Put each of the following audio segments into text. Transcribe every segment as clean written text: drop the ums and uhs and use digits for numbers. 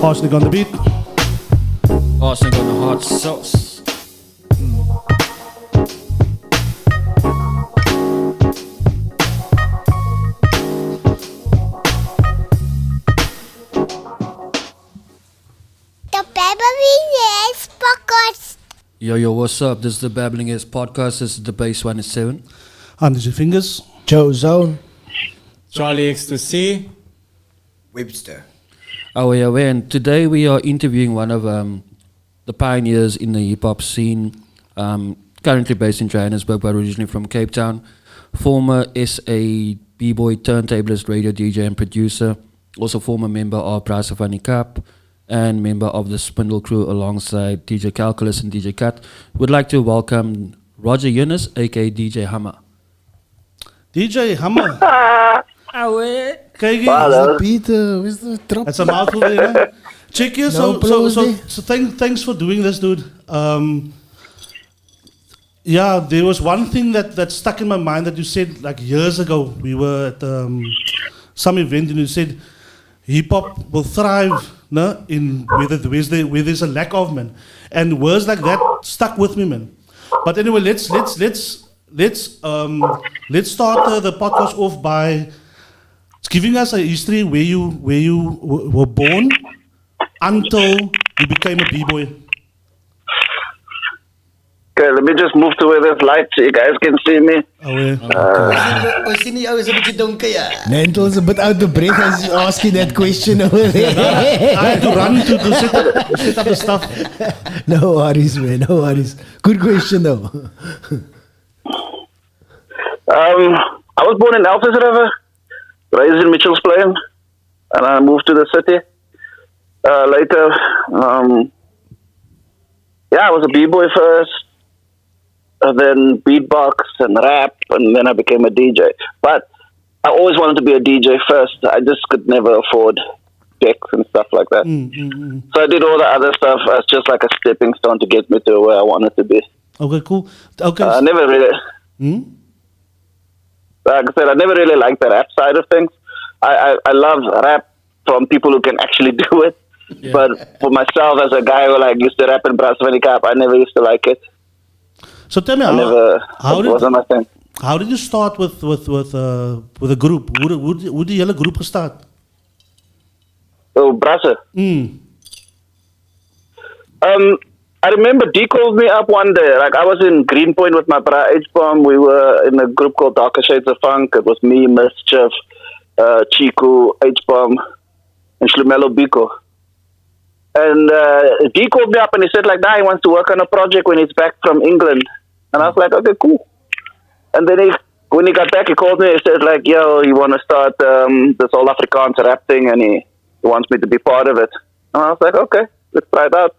Arsenic on the beat. Arsenic on the hot sauce. The Babbling Heads podcast. Yo, what's up? This is the Babbling Heads podcast. This is the base 1 and 7. I'm Dj Fingaz. JoeZone. Charlie X2C. Webster. Oh, yeah, and today we are interviewing one of the pioneers in the hip-hop scene, currently based in Johannesburg, but originally from Cape Town. Former SA B-boy, turntablist, radio DJ and producer. Also former member of Brasa Van die Kaap and member of the Spindle crew alongside DJ Calculus and DJ Cut. Would like to welcome Roger Yunus, aka DJ Hamma. DJ Hamma. Kijk Hallo. Peter, where's the drop? That's a mouthful there, man. Check here. No applause there. So thanks for doing this, dude. Yeah, there was one thing that stuck in my mind that you said like years ago. We were at some event and you said hip hop will thrive, no, in where there's a lack of, man. And words like that stuck with me, man. But anyway, let's start the podcast off by giving us a history where you were born until you became a b-boy. Okay, let me just move to where there's light so you guys can see me. Oh, yeah. We sien die ou is 'n bietjie donker ja. Nantal's a bit out of breath as you asking that question over there. I had to run to set up the stuff. No worries, man. No worries. Good question though. I was born in Alpha River, raised in Mitchell's Plain, and I moved to the city. Later, I was a b-boy first, and then beatbox and rap, and then I became a DJ. But I always wanted to be a DJ first. I just could never afford decks and stuff like that. So I did all the other stuff as just like a stepping stone to get me to where I wanted to be. Okay, cool. Okay. I never really... Like I said, I never really liked the rap side of things. I love rap from people who can actually do it. Yeah. But for myself, as a guy who like used to rap in Brasa Van die Kaap, I never used to like it. So tell me, it wasn't my thing. How did you start with a group? Hoe die hele groep gestart? Oh, Brasa. I remember D called me up one day. Like I was in Greenpoint with my bra H-Bomb. We were in a group called Darker Shades of Funk. It was me, Mischief, Chiku, H-Bomb, and Shlumelo Biko. And D called me up and he said like, he wants to work on a project when he's back from England. And I was like, okay, cool. And then when he got back, he called me. He said like, yo, you want to start this whole Afrikaans rap thing, and he wants me to be part of it. And I was like, okay, let's try it out.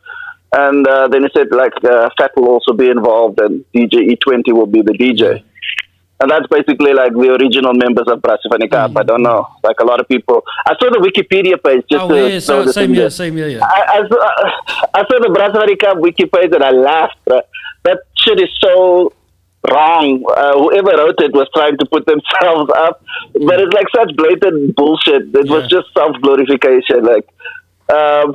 And then he said, like, Fat will also be involved and DJ E20 will be the DJ. And that's basically, like, the original members of Brasa Van die Kaap. I don't know. Like, a lot of people... I saw the Wikipedia page just same here, yeah. I saw the Brasa Van die Kaap Wiki page and I laughed. That shit is so wrong. Whoever wrote it was trying to put themselves up. But it's, like, such blatant bullshit. It was just self-glorification. Like,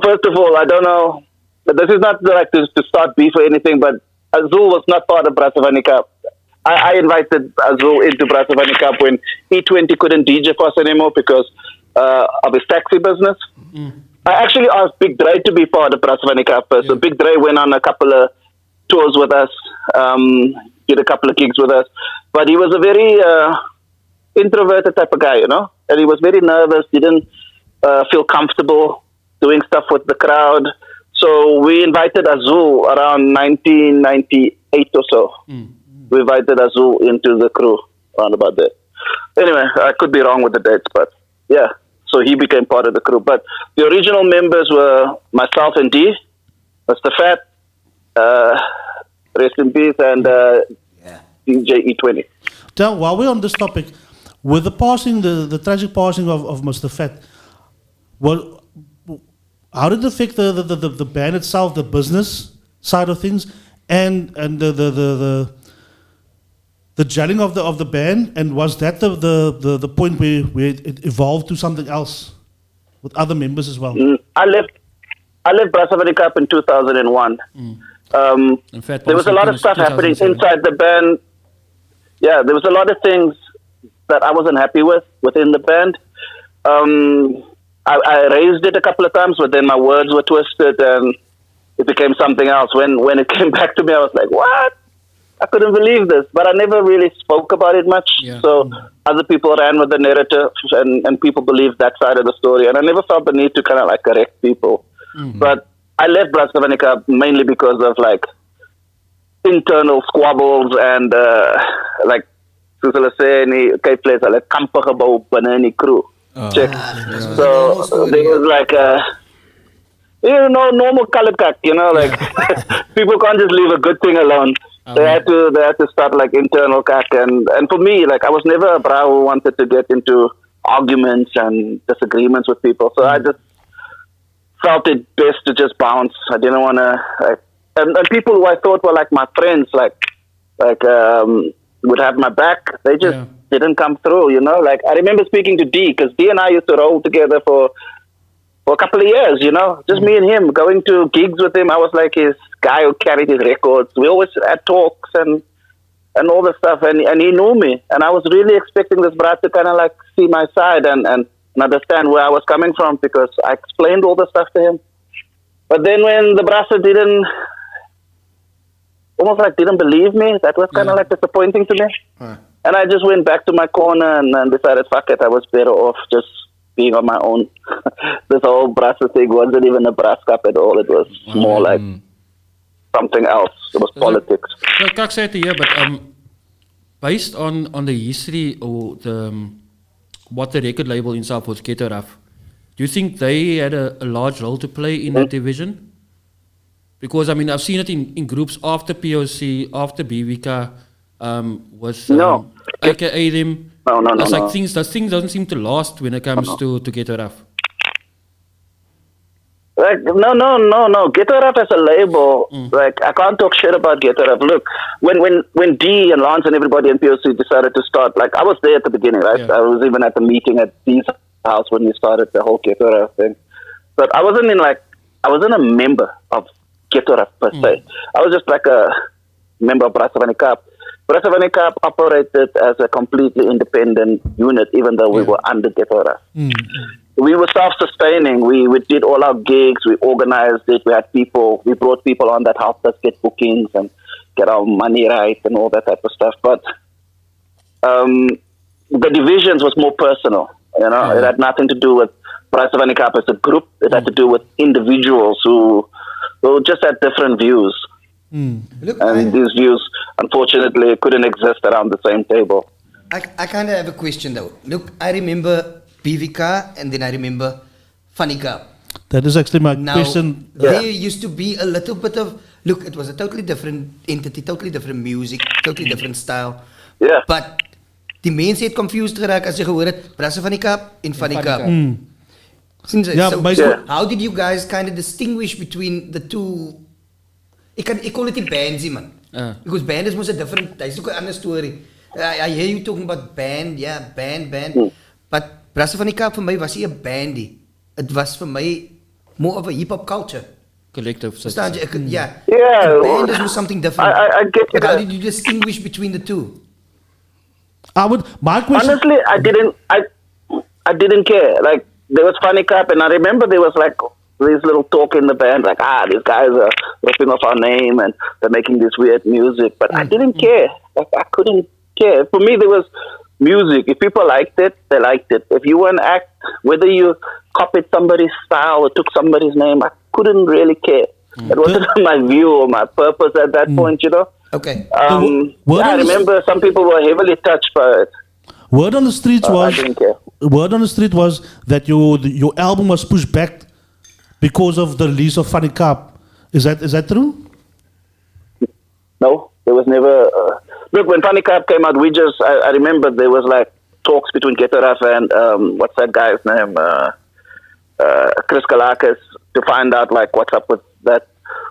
first of all, I don't know... This is not like to start beef or anything, but Azul was not part of Brasa Van die Kaap. I invited Azul into Brasa Van die Kaap when E20 couldn't DJ for us anymore because of his taxi business. I actually asked Big Dre to be part of Brasa Van die Kaap. So Big Dre went on a couple of tours with us, did a couple of gigs with us. But he was a very introverted type of guy, you know? And he was very nervous, didn't feel comfortable doing stuff with the crowd. So we invited Azul around 1998 or so. We invited Azul into the crew around about that. Anyway, I could be wrong with the dates, but yeah. So he became part of the crew. But the original members were myself and D, Mr. Fat, rest in peace, and DJ E20. Now, while we're on this topic, with the passing, the tragic passing of Mr. Fat, well, how did it affect the band itself, the business side of things, and the gelling of the band? And was that the point where it evolved to something else with other members as well? I left I left Brasavani Cup in 2001. In fact, there was a lot of stuff happening inside the band. Yeah, there was a lot of things that I wasn't happy with within the band. I raised it a couple of times, but then my words were twisted and it became something else. When it came back to me, I was like, what? I couldn't believe this. But I never really spoke about it much. Yeah. So other people ran with the narrative and people believed that side of the story. And I never felt the need to kind of like correct people. But I left Brasavani Cup mainly because of like internal squabbles and like soos hulle sê in die Cape Place, hulle kampe gebou binne in die crew. Check. So there was like normal colored cut, like people can't just leave a good thing alone. They had to start like internal cut, and for me, like I was never a bra who wanted to get into arguments and disagreements with people. So I just felt it best to just bounce. I didn't want to and people who I thought were like my friends, like would have my back. They just didn't come through, Like I remember speaking to D, because D and I used to roll together for a couple of years, just me and him, going to gigs with him. I was like his guy who carried his records. We always had talks and all this stuff, and he knew me. And I was really expecting this brat to kind of like see my side and understand where I was coming from, because I explained all the stuff to him. But then when the brasa didn't believe me, that was kind of like disappointing to me. And I just went back to my corner and decided, fuck it, I was better off just being on my own. This whole brasa thing wasn't even a brass cup at all. It was more like something else. It was politics. So, Kak said here, but based on the history or what the record label in South was, Ghetto Rough, do you think they had a large role to play in that division? Because, I mean, I've seen it in groups after POC, after BVK, was AKA them. No. It's like things doesn't seem to last when it comes to Ghetto Rough. Like, no. Ghetto Rough as a label, like, I can't talk shit about Ghetto Rough. Look, when D and Lance and everybody in POC decided to start, like, I was there at the beginning, right? Yeah. I was even at the meeting at D's house when we started the whole Ghetto Rough thing. But I wasn't a member of Ghetto Rough per se. I was just like a member of Brasavani Cup. Brasavani Cup operated as a completely independent unit, even though we were under Ghetto Rough. We were self-sustaining. We did all our gigs. We organized it. We had people. We brought people on that helped us get bookings and get our money right and all that type of stuff. But the divisions was more personal. It had nothing to do with Brasavani Cup as a group. It had to do with individuals who just had different views. Look, these views, unfortunately, couldn't exist around the same table. I kind of have a question, though. Look, I remember BVK, and then I remember Funny Cup. That is actually my question. There used to be a little bit of... Look, it was a totally different entity, totally different music, totally different style. Yeah. But die mense het confused geraak as jy gehoor het Brasavani Cup en Funny Cup. So how did you guys kind of distinguish between the two? I call it die bands, man. Because band is a different... That's ook 'n ander story. I hear you talking about band, band. But Brasavani Cup for me was nie 'n bandie. It was for me more of a hip-hop culture. Collective. Understand jy? Yeah. Band is something different. I get it. But how did you distinguish between the two? My question... Honestly, I didn't care. Like, there was Funny Cup, and I remember there was like this little talk in the band, like, these guys are ripping off our name and they're making this weird music. But I didn't care. Like, I couldn't care. For me, there was music. If people liked it, they liked it. If you were an act, whether you copied somebody's style or took somebody's name, I couldn't really care. It wasn't my view or my purpose at that point, Okay. I remember some people were heavily touched by it. Word on the streets I didn't care. Word on the street was that your album was pushed back because of the release of Funny Cup. Is that true? No, there was never. Look, when Funny Cup came out, I remember there was like talks between Ghetto Rough and what's that guy's name, Chris Kalakis, to find out like what's up with that.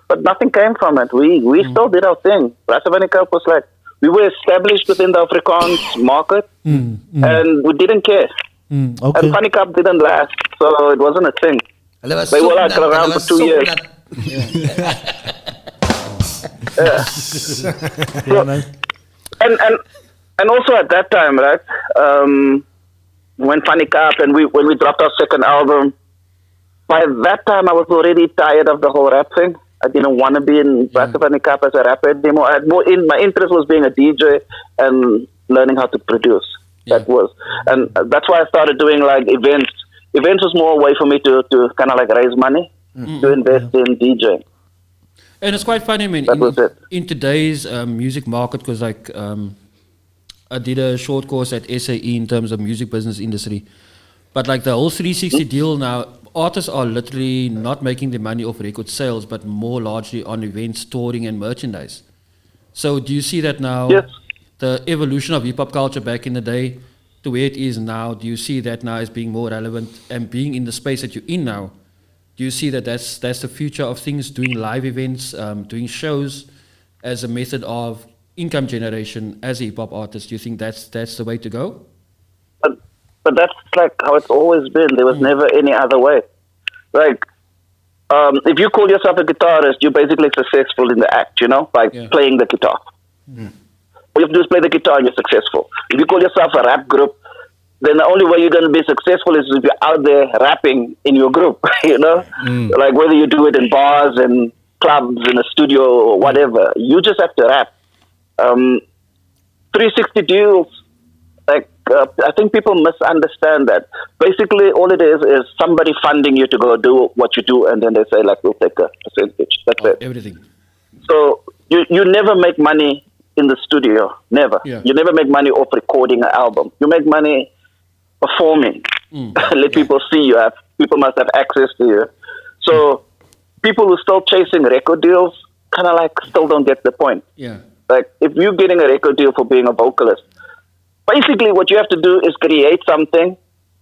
But nothing came from it. We still did our thing. Brasavani Cup was like, we were established within the Afrikaans market, and we didn't care. Okay. And Funny Cup didn't last, so it wasn't a thing. Hulle was They so were like nat, around hulle for was 2 so years. nat. Yeah, man. And also at that time, right? When Funny Cup and when we dropped our second album, by that time I was already tired of the whole rap thing. I didn't want to be in Funny Cup as a rapper anymore. I had my interest was being a DJ and learning how to produce. That was, and that's why I started doing like events. Events was more a way for me to kind of like raise money to invest in DJing. And it's quite funny, I mean, That was it. in today's music market, because like I did a short course at SAE in terms of music business industry, but like the whole 360 deal now, artists are literally not making their money off record sales, but more largely on events, touring, and merchandise. So do you see that now? Yes. The evolution of hip hop culture back in the day to where it is now, do you see that now as being more relevant and being in the space that you're in now? Do you see that that's the future of things, doing live events, doing shows as a method of income generation as a hip hop artist? Do you think that's the way to go? But that's like how it's always been. There was never any other way. Like, if you call yourself a guitarist, you're basically successful in the act, you know, by playing the guitar. All you have to do is play the guitar and you're successful. If you call yourself a rap group, then the only way you're going to be successful is if you're out there rapping in your group, you know? Like whether you do it in bars and clubs, in a studio or whatever, you just have to rap. 360 deals, like, I think people misunderstand that. Basically, all it is somebody funding you to go do what you do, and then they say, like, we'll take a percentage. That's it. Everything. So you never make money in the studio. Never. Yeah. You never make money off recording an album. You make money performing. Let people see you. People must have access to you. So people who are still chasing record deals kind of like still don't get the point. Yeah. Like if you're getting a record deal for being a vocalist, basically what you have to do is create something.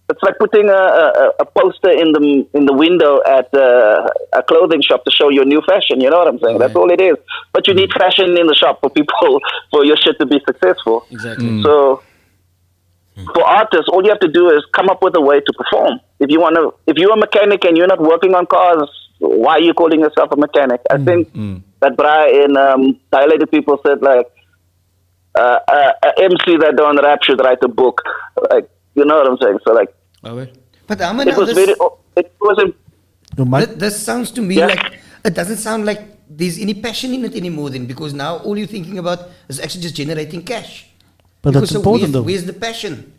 It's like putting a poster in the window at a clothing shop to show your new fashion. You know what I'm saying? That's all it is. But you need fashion in the shop for people, for your shit to be successful. Exactly. So for artists, all you have to do is come up with a way to perform. If you're a mechanic and you're not working on cars, why are you calling yourself a mechanic? I think that Brian in Dilated People said like, a MC that don't rap should write a book. Like, you know what I'm saying? So like, But Hamma, it was very. It wasn't. this sounds to me like it doesn't sound like there's any passion in it anymore. Then because now all you're thinking about is actually just generating cash. But Because that's important though. Where's the passion?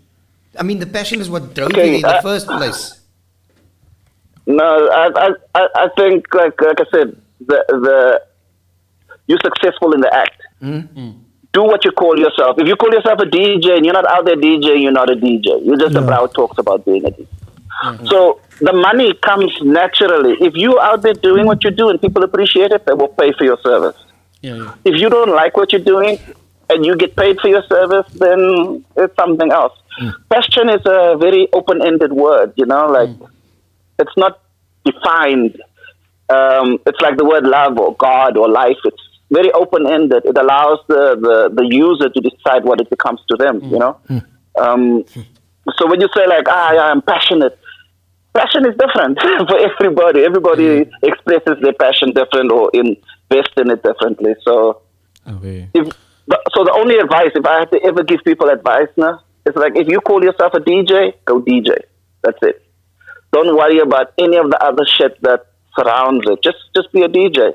I mean, the passion is what drove Okay, you in the first place. No, I think like I said, you're successful in the act. Do what you call yourself. If you call yourself a DJ and you're not out there DJing, you're not a DJ. You're just a crowd talks about being a DJ. So the money comes naturally. If you're out there doing what you do and people appreciate it, they will pay for your service. If you don't like what you're doing and you get paid for your service, then it's something else. Passion is a very open-ended word, you know, like it's not defined. It's like the word love or God or life. It's very open-ended. It allows the user to decide what it becomes to them, you know. So when you say like, I'm passionate, passion is different for everybody. Everybody expresses their passion different or invest in it differently. So, so the only advice, if I had to ever give people advice now, it's like if you call yourself a DJ, go DJ. That's it. Don't worry about any of the other shit that surrounds it. Just be a DJ.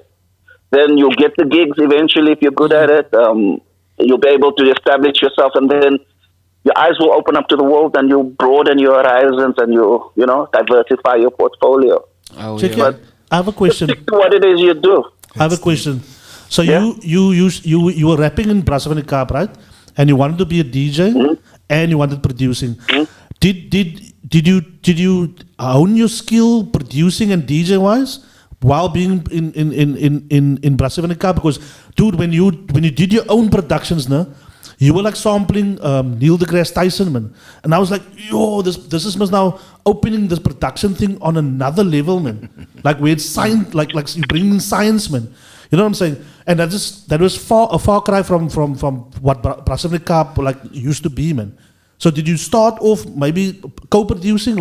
Then you'll get the gigs eventually if you're good at it. You'll be able to establish yourself, and then your eyes will open up to the world, and you'll broaden your horizons, and you'll diversify your portfolio. I have a question. Stick to what it is you do. I have a question. So you were rapping in Brassavanikap, right? And you wanted to be a DJ, and you wanted producing. Did you hone your skill producing and DJ wise while being in Brassavanikap? Because dude, when you did your own productions, you were like sampling Neil deGrasse Tyson, man. And I was like, yo, this is now opening this production thing on another level, man. Like where it's science, like you bring in science, man. You know what I'm saying? And that was a far cry from what Brassavanikap like used to be, man. So did you start off maybe co-producing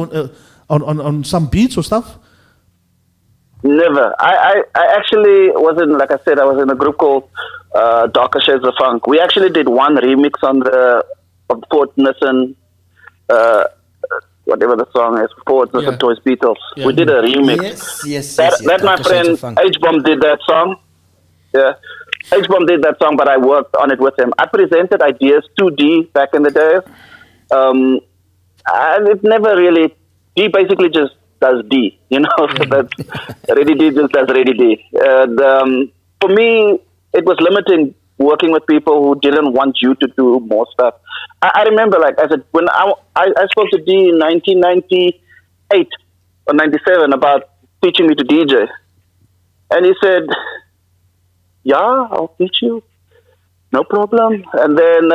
on some beats or stuff? Never. I actually was in, like I said, I was in a group called Darker Shades of Funk. We actually did one remix on of Fort Nissen, whatever the song is, Fort Nissen Toys Beatles. Yeah. We did a remix. Yes. That my friend H-Bomb did that song. Yeah. H-Bomb did that song, but I worked on it with him. I presented ideas to D back in the days. And it never really, D basically just does D, you know, so that's Ready D just does Ready D. And for me, it was limiting working with people who didn't want you to do more stuff. I remember, like, when I spoke to D in 1998 or 97 about teaching me to DJ. And he said, yeah, I'll teach you. No problem. And then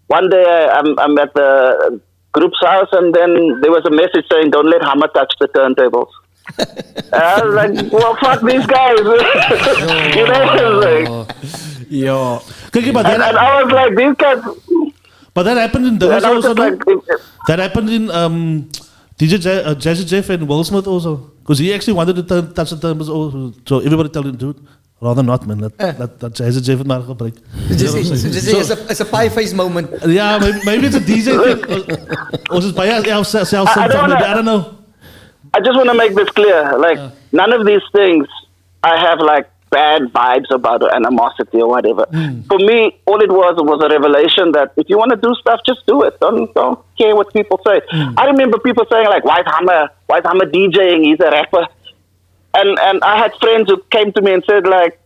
one day I'm at the group's house, and then there was a message saying, don't let Hamma touch the turntables. I was like, well, fuck these guys. You know? Yo. And I was like, these guys. But that happened in those also, no? That happened in DJ Jazzy Jeff and Will Smith also. Because he actually wanted to touch the turntables also. So everybody tell him, dude, rather not, man. That Jazzy Jeff het maar gebruik. It's a pie face moment. Yeah, maybe it's a DJ thing. Or just by yourself. I don't know. I just want to make this clear. Like, none of these things I have, like, bad vibes about or animosity or whatever. For me, all it was a revelation that if you want to do stuff, just do it. Don't care what people say. I remember people saying, like, why is Hamma DJing? He's a rapper. And I had friends who came to me and said, like,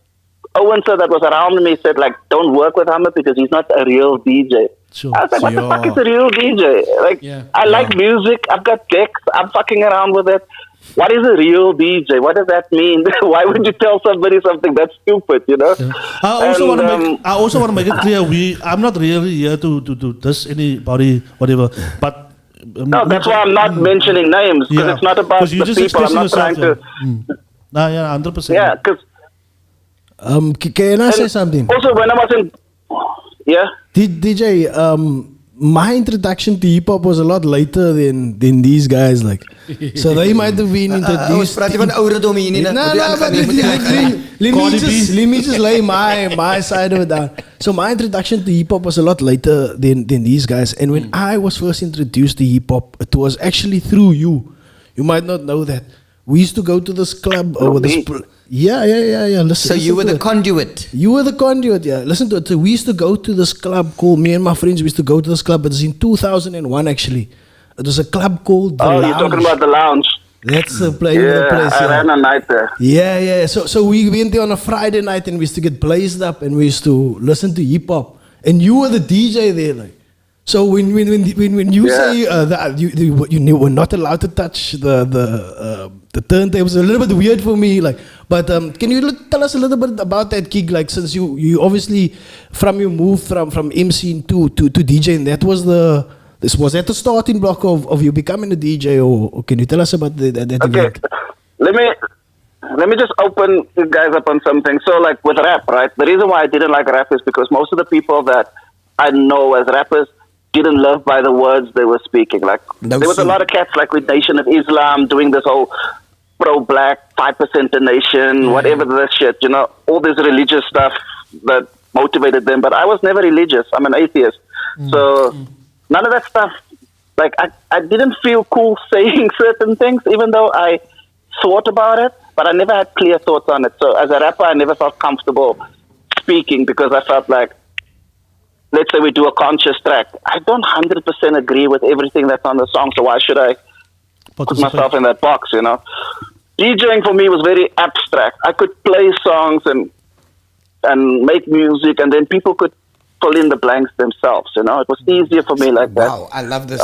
Owen, sir, that was around me, said, like, don't work with Hamma because he's not a real DJ. Sure. I was like, what the fuck is a real DJ? Like, I like music. I've got decks. I'm fucking around with it. What is a real DJ? What does that mean? Why would you tell somebody something that's stupid, you know? Yeah. I also want to make it clear, I'm not really here to diss anybody, whatever, but... no, that's why I'm not mentioning names, because it's not about the people. I'm not trying to... Nah, yeah, 100%. Yeah, because... can I say something? Also, when I was in... Yeah? DJ, my introduction to hip hop was a lot later than these guys, like. So they might have been introduced. Praat jy van ouderdom hier nie? Let me just lay my side of it down. So my introduction to hip hop was a lot later than these guys. And when I was first introduced to hip hop, it was actually through you. You might not know that. We used to go to this club over this. Yeah. Listen, so you were the conduit. You were the conduit, yeah. Listen to it. So we used to go to this club called, me and my friends, we used to go to this club. It was in 2001, actually. It was a club called The Lounge. You're talking about The Lounge. That's the place. I ran a night there. Yeah. So we went there on a Friday night and we used to get blazed up and we used to listen to hip hop. And you were the DJ there, like. So when you say that you were not allowed to touch the turntables, a little bit weird for me. Like, but can you tell us a little bit about that gig? Like, since you obviously from your move from MCing to DJing, was that the starting block of you becoming a DJ, or can you tell us about that event? Let me just open you guys up on something. So, like with rap, right? The reason why I didn't like rap is because most of the people that I know as rappers didn't live by the words they were speaking. Like, there was a lot of cats like with Nation of Islam doing this whole pro-black, 5% a nation, whatever that shit, you know, all this religious stuff that motivated them. But I was never religious. I'm an atheist. So none of that stuff, like, I didn't feel cool saying certain things, even though I thought about it, but I never had clear thoughts on it. So as a rapper, I never felt comfortable speaking because I felt like, let's say we do a conscious track, I don't 100% agree with everything that's on the song, so why should I put myself in that box, you know? DJing for me was very abstract. I could play songs and make music, and then people could fill in the blanks themselves, you know? It was easier for me like that. Wow, I love this.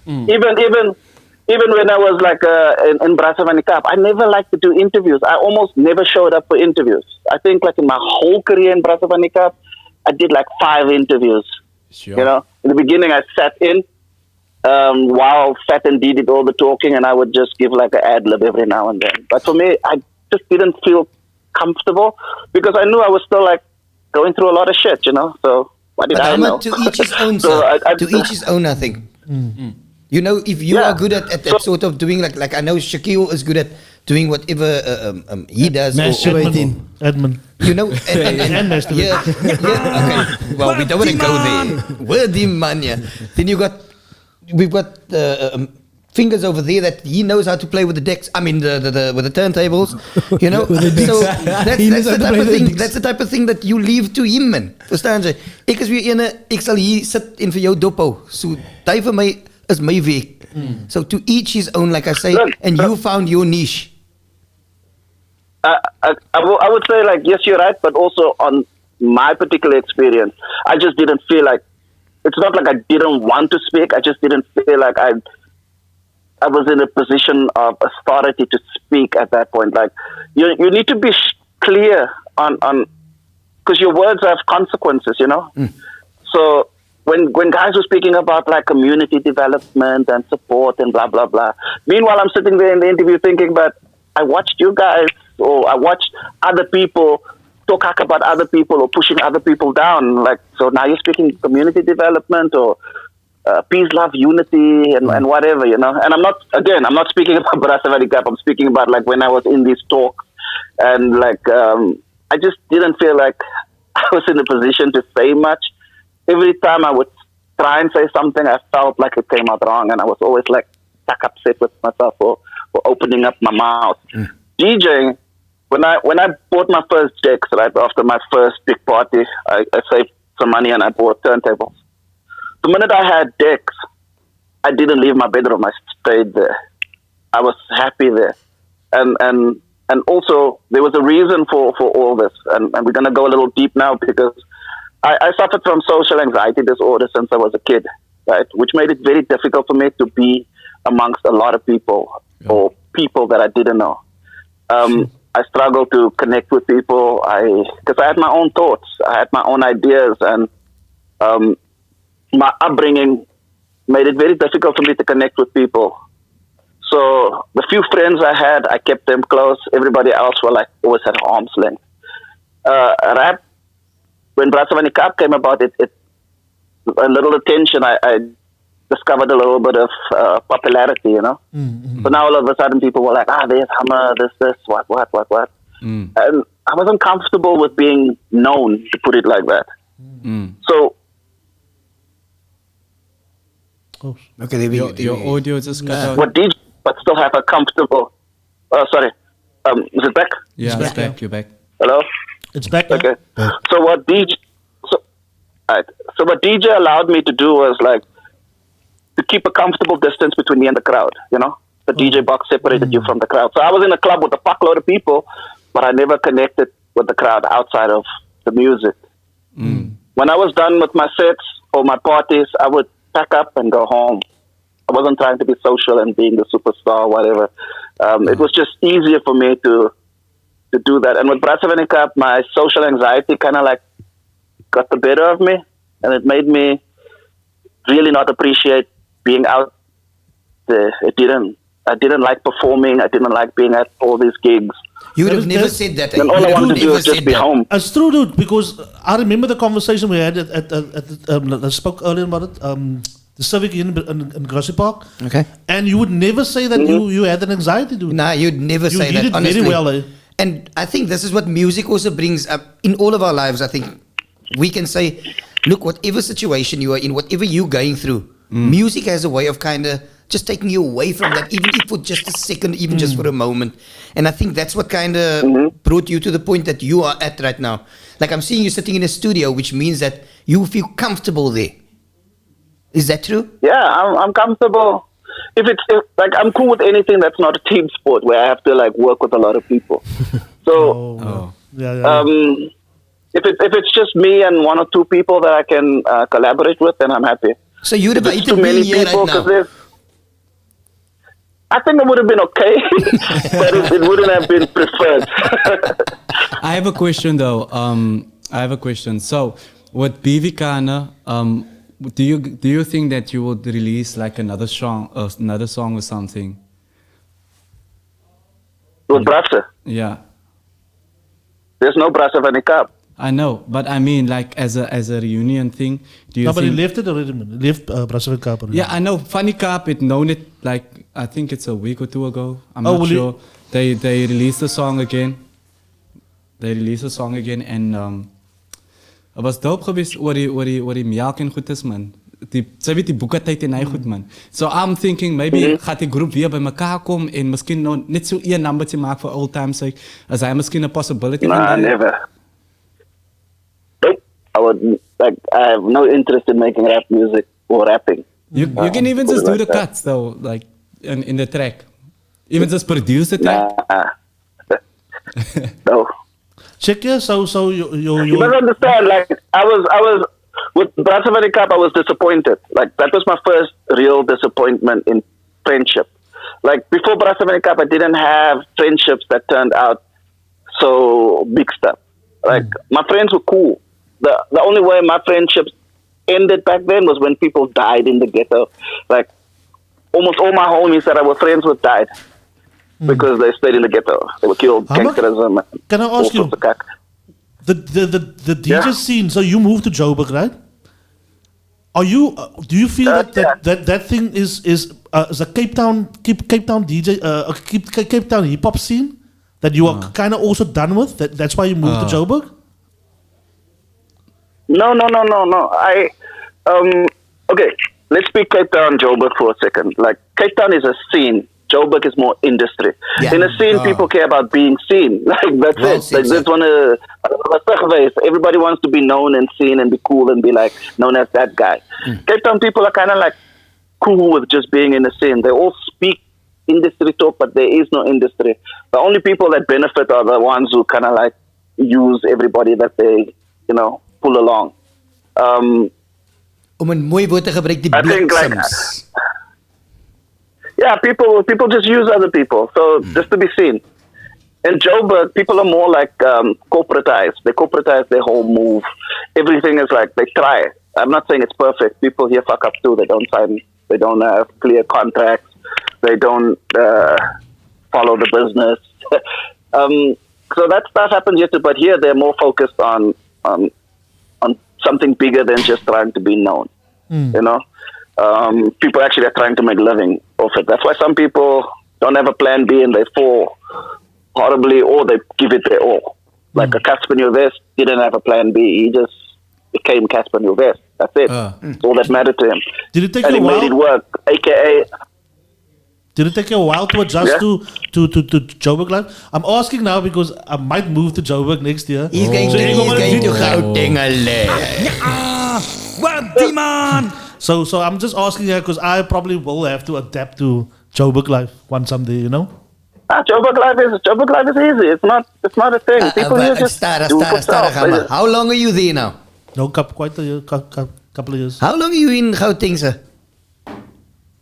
Even when I was like in Brassavani Cup, I never liked to do interviews. I almost never showed up for interviews. I think like in my whole career in Brassavani Cup, I did like 5 interviews. Sure. You know, in the beginning I sat in while Fat and D did all the talking, and I would just give like an ad lib every now and then. But for me, I just didn't feel comfortable because I knew I was still like going through a lot of shit, you know. So what did I know? To each his own, sir. To each his own, I think. You know, if you are good at that sort of doing, like I know Shaquille is good at doing whatever he does. Masturbating. Edmund. You know, And masturbating. okay. Well, we don't want to go there. Word him, man, yeah. Then we've got Fingaz over there that he knows how to play with the decks. I mean, with the turntables. You know, so that's the type of thing. That's the type of thing that you leave to him, man. Verstaan jy? Ek is weer ene. Ek sal hier sit en vir jou dop hou. So daai vir my is my werk. So to each his own, like I say, and you found your niche. I would say, like, yes, you're right, but also on my particular experience, I just didn't feel like, it's not like I didn't want to speak, I just didn't feel like I was in a position of authority to speak at that point. Like, you need to be clear on, because your words have consequences, you know? So, when guys were speaking about like community development and support and blah, blah, blah. Meanwhile, I'm sitting there in the interview thinking, but I watched you guys, or I watched other people talk about other people or pushing other people down. Like, so now you're speaking community development or peace, love, unity and whatever, you know. And I'm not speaking about Brassavadikap. I'm speaking about like when I was in these talks and like, I just didn't feel like I was in a position to say much. Every time I would try and say something, I felt like it came out wrong, and I was always like stuck upset with myself for opening up my mouth. DJing, when I bought my first decks, right after my first big party, I saved some money and I bought turntables. The minute I had decks, I didn't leave my bedroom. I stayed there. I was happy there, and also there was a reason for all this, and we're gonna go a little deep now because I suffered from social anxiety disorder since I was a kid, right? Which made it very difficult for me to be amongst a lot of people or people that I didn't know. I struggled to connect with people because I had my own thoughts, I had my own ideas, and my upbringing made it very difficult for me to connect with people. So the few friends I had, I kept them close. Everybody else were like always at arm's length. Rap, when Brassavani Cup came about, it a little attention. I discovered a little bit of popularity, you know. So now all of a sudden people were like, there's Hamma, this, what. And I wasn't comfortable with being known, to put it like that. So. Okay, your audio just cut out. What DJ, but still have a comfortable. Sorry, is it back? Yeah, it's back. You're back. Hello. It's back now. Okay. So what DJ allowed me to do was like to keep a comfortable distance between me and the crowd. You know, the DJ box separated you from the crowd. So I was in a club with a fuckload of people, but I never connected with the crowd outside of the music. When I was done with my sets or my parties, I would pack up and go home. I wasn't trying to be social and being the superstar or whatever. It was just easier for me to do that. And with Brassavani Cup, my social anxiety kind of like got the better of me, and it made me really not appreciate being out there. I didn't like performing. I didn't like being at all these gigs. You would have never said that. And all I wanted to do was just be home. It's true, dude, because I remember the conversation we had I spoke earlier about it, the Civic in Grassy Park. Okay. And you would never say that you had an anxiety, dude. Nah, you'd never say you that, did honestly. very well, eh? And I think this is what music also brings up in all of our lives. I think we can say, look, whatever situation you are in, whatever you're going through, music has a way of kind of just taking you away from that, even if for just a second, even just for a moment. And I think that's what kind of brought you to the point that you are at right now. Like I'm seeing you sitting in a studio, which means that you feel comfortable there. Is that true? Yeah, I'm comfortable. If like I'm cool with anything that's not a team sport where I have to like work with a lot of people. So if it's just me and one or two people that I can collaborate with, then I'm happy. So you'd have too many people right now. I think it would have been okay, but it wouldn't have been preferred. I have a question though. So with Bivikana, do you think that you would release like another song or something? With Brasa? Yeah. There's no Brassavani Cup. I know, but I mean, like as a reunion thing, do you No, but he think? left it already, man. He left Brazzaville Cup already. Yeah, I know. Funny Cup, it known it like I think it's a week or two ago. I'm Oh, not will sure. They released the song again. En het was dope geweest oor die melk en goed is man. Sy weet die boeke tyd en hy goed man. So I'm thinking maybe gaat die groep weer by mekaar kom en miskien nou net so een numbertjie maak vir old times sake. As hy miskien 'n possibility Nah, never. Nope. I have no interest in making rap music or rapping. You can even just do the cuts though, like in the track. Even just produce the track. Nah. No. Check here, so you You must understand, like, I was with Brazzaville Cup, I was disappointed. Like, that was my first real disappointment in friendship. Like, before Brazzaville Cup, I didn't have friendships that turned out so big stuff. Like, my friends were cool. The only way my friendships ended back then was when people died in the ghetto. Like, almost all my homies that I was friends with died. Because they stayed in the ghetto. They were killed. Hamma, Gangsterism. can I ask you, the DJ Yeah. scene, so you moved to Joburg, right? Are you, do you feel that thing is a Cape Town DJ, Cape Town hip hop scene that you are kind of also done with? That's why you moved to Joburg? No. Okay, let's speak Cape Town, Joburg for a second. Like, Cape Town is a scene. Joburg is more industry. Yeah. In a scene, people care about being seen. Like, that's Well it. said, Like, sir. that's one of everybody wants to be known and seen and be cool and be like known as that guy. Cape Town people are kind of like cool with just being in the scene. They all speak industry talk, but there is no industry. The only people that benefit are the ones who kind of like use everybody that they, pull along. Om 'n mooi woord te gebruik, die I think, like, bliksems. Yeah, people just use other people, so just to be seen. In Joburg, people are more like corporatized. They corporatize their whole move. Everything is like, they try. I'm not saying it's perfect. People here fuck up too. They don't sign, they don't have clear contracts. They don't follow the business. So that stuff happens here too, but here they're more focused on something bigger than just trying to be known. People actually are trying to make a living off it. That's why some people don't have a plan B and they fall horribly, or they give it their all. Like a Casper Newvest didn't have a plan B. He just became Casper Newvest. That's it. That's all that mattered to him. Did it take And you he a made it while? work, aka... Did it take you a while to adjust Yeah. to Joburg life? I'm asking now because I might move to Joburg next year. He's going So to you go on a video- Gauteng alle. Wat die man? So I'm just asking here because I probably will have to adapt to Joburg life one someday, Joburg life is easy. It's not a thing. People here just do for self. Hamma. How long are you there now? No, quite a year, couple of years. How long are you in Gauteng, sir?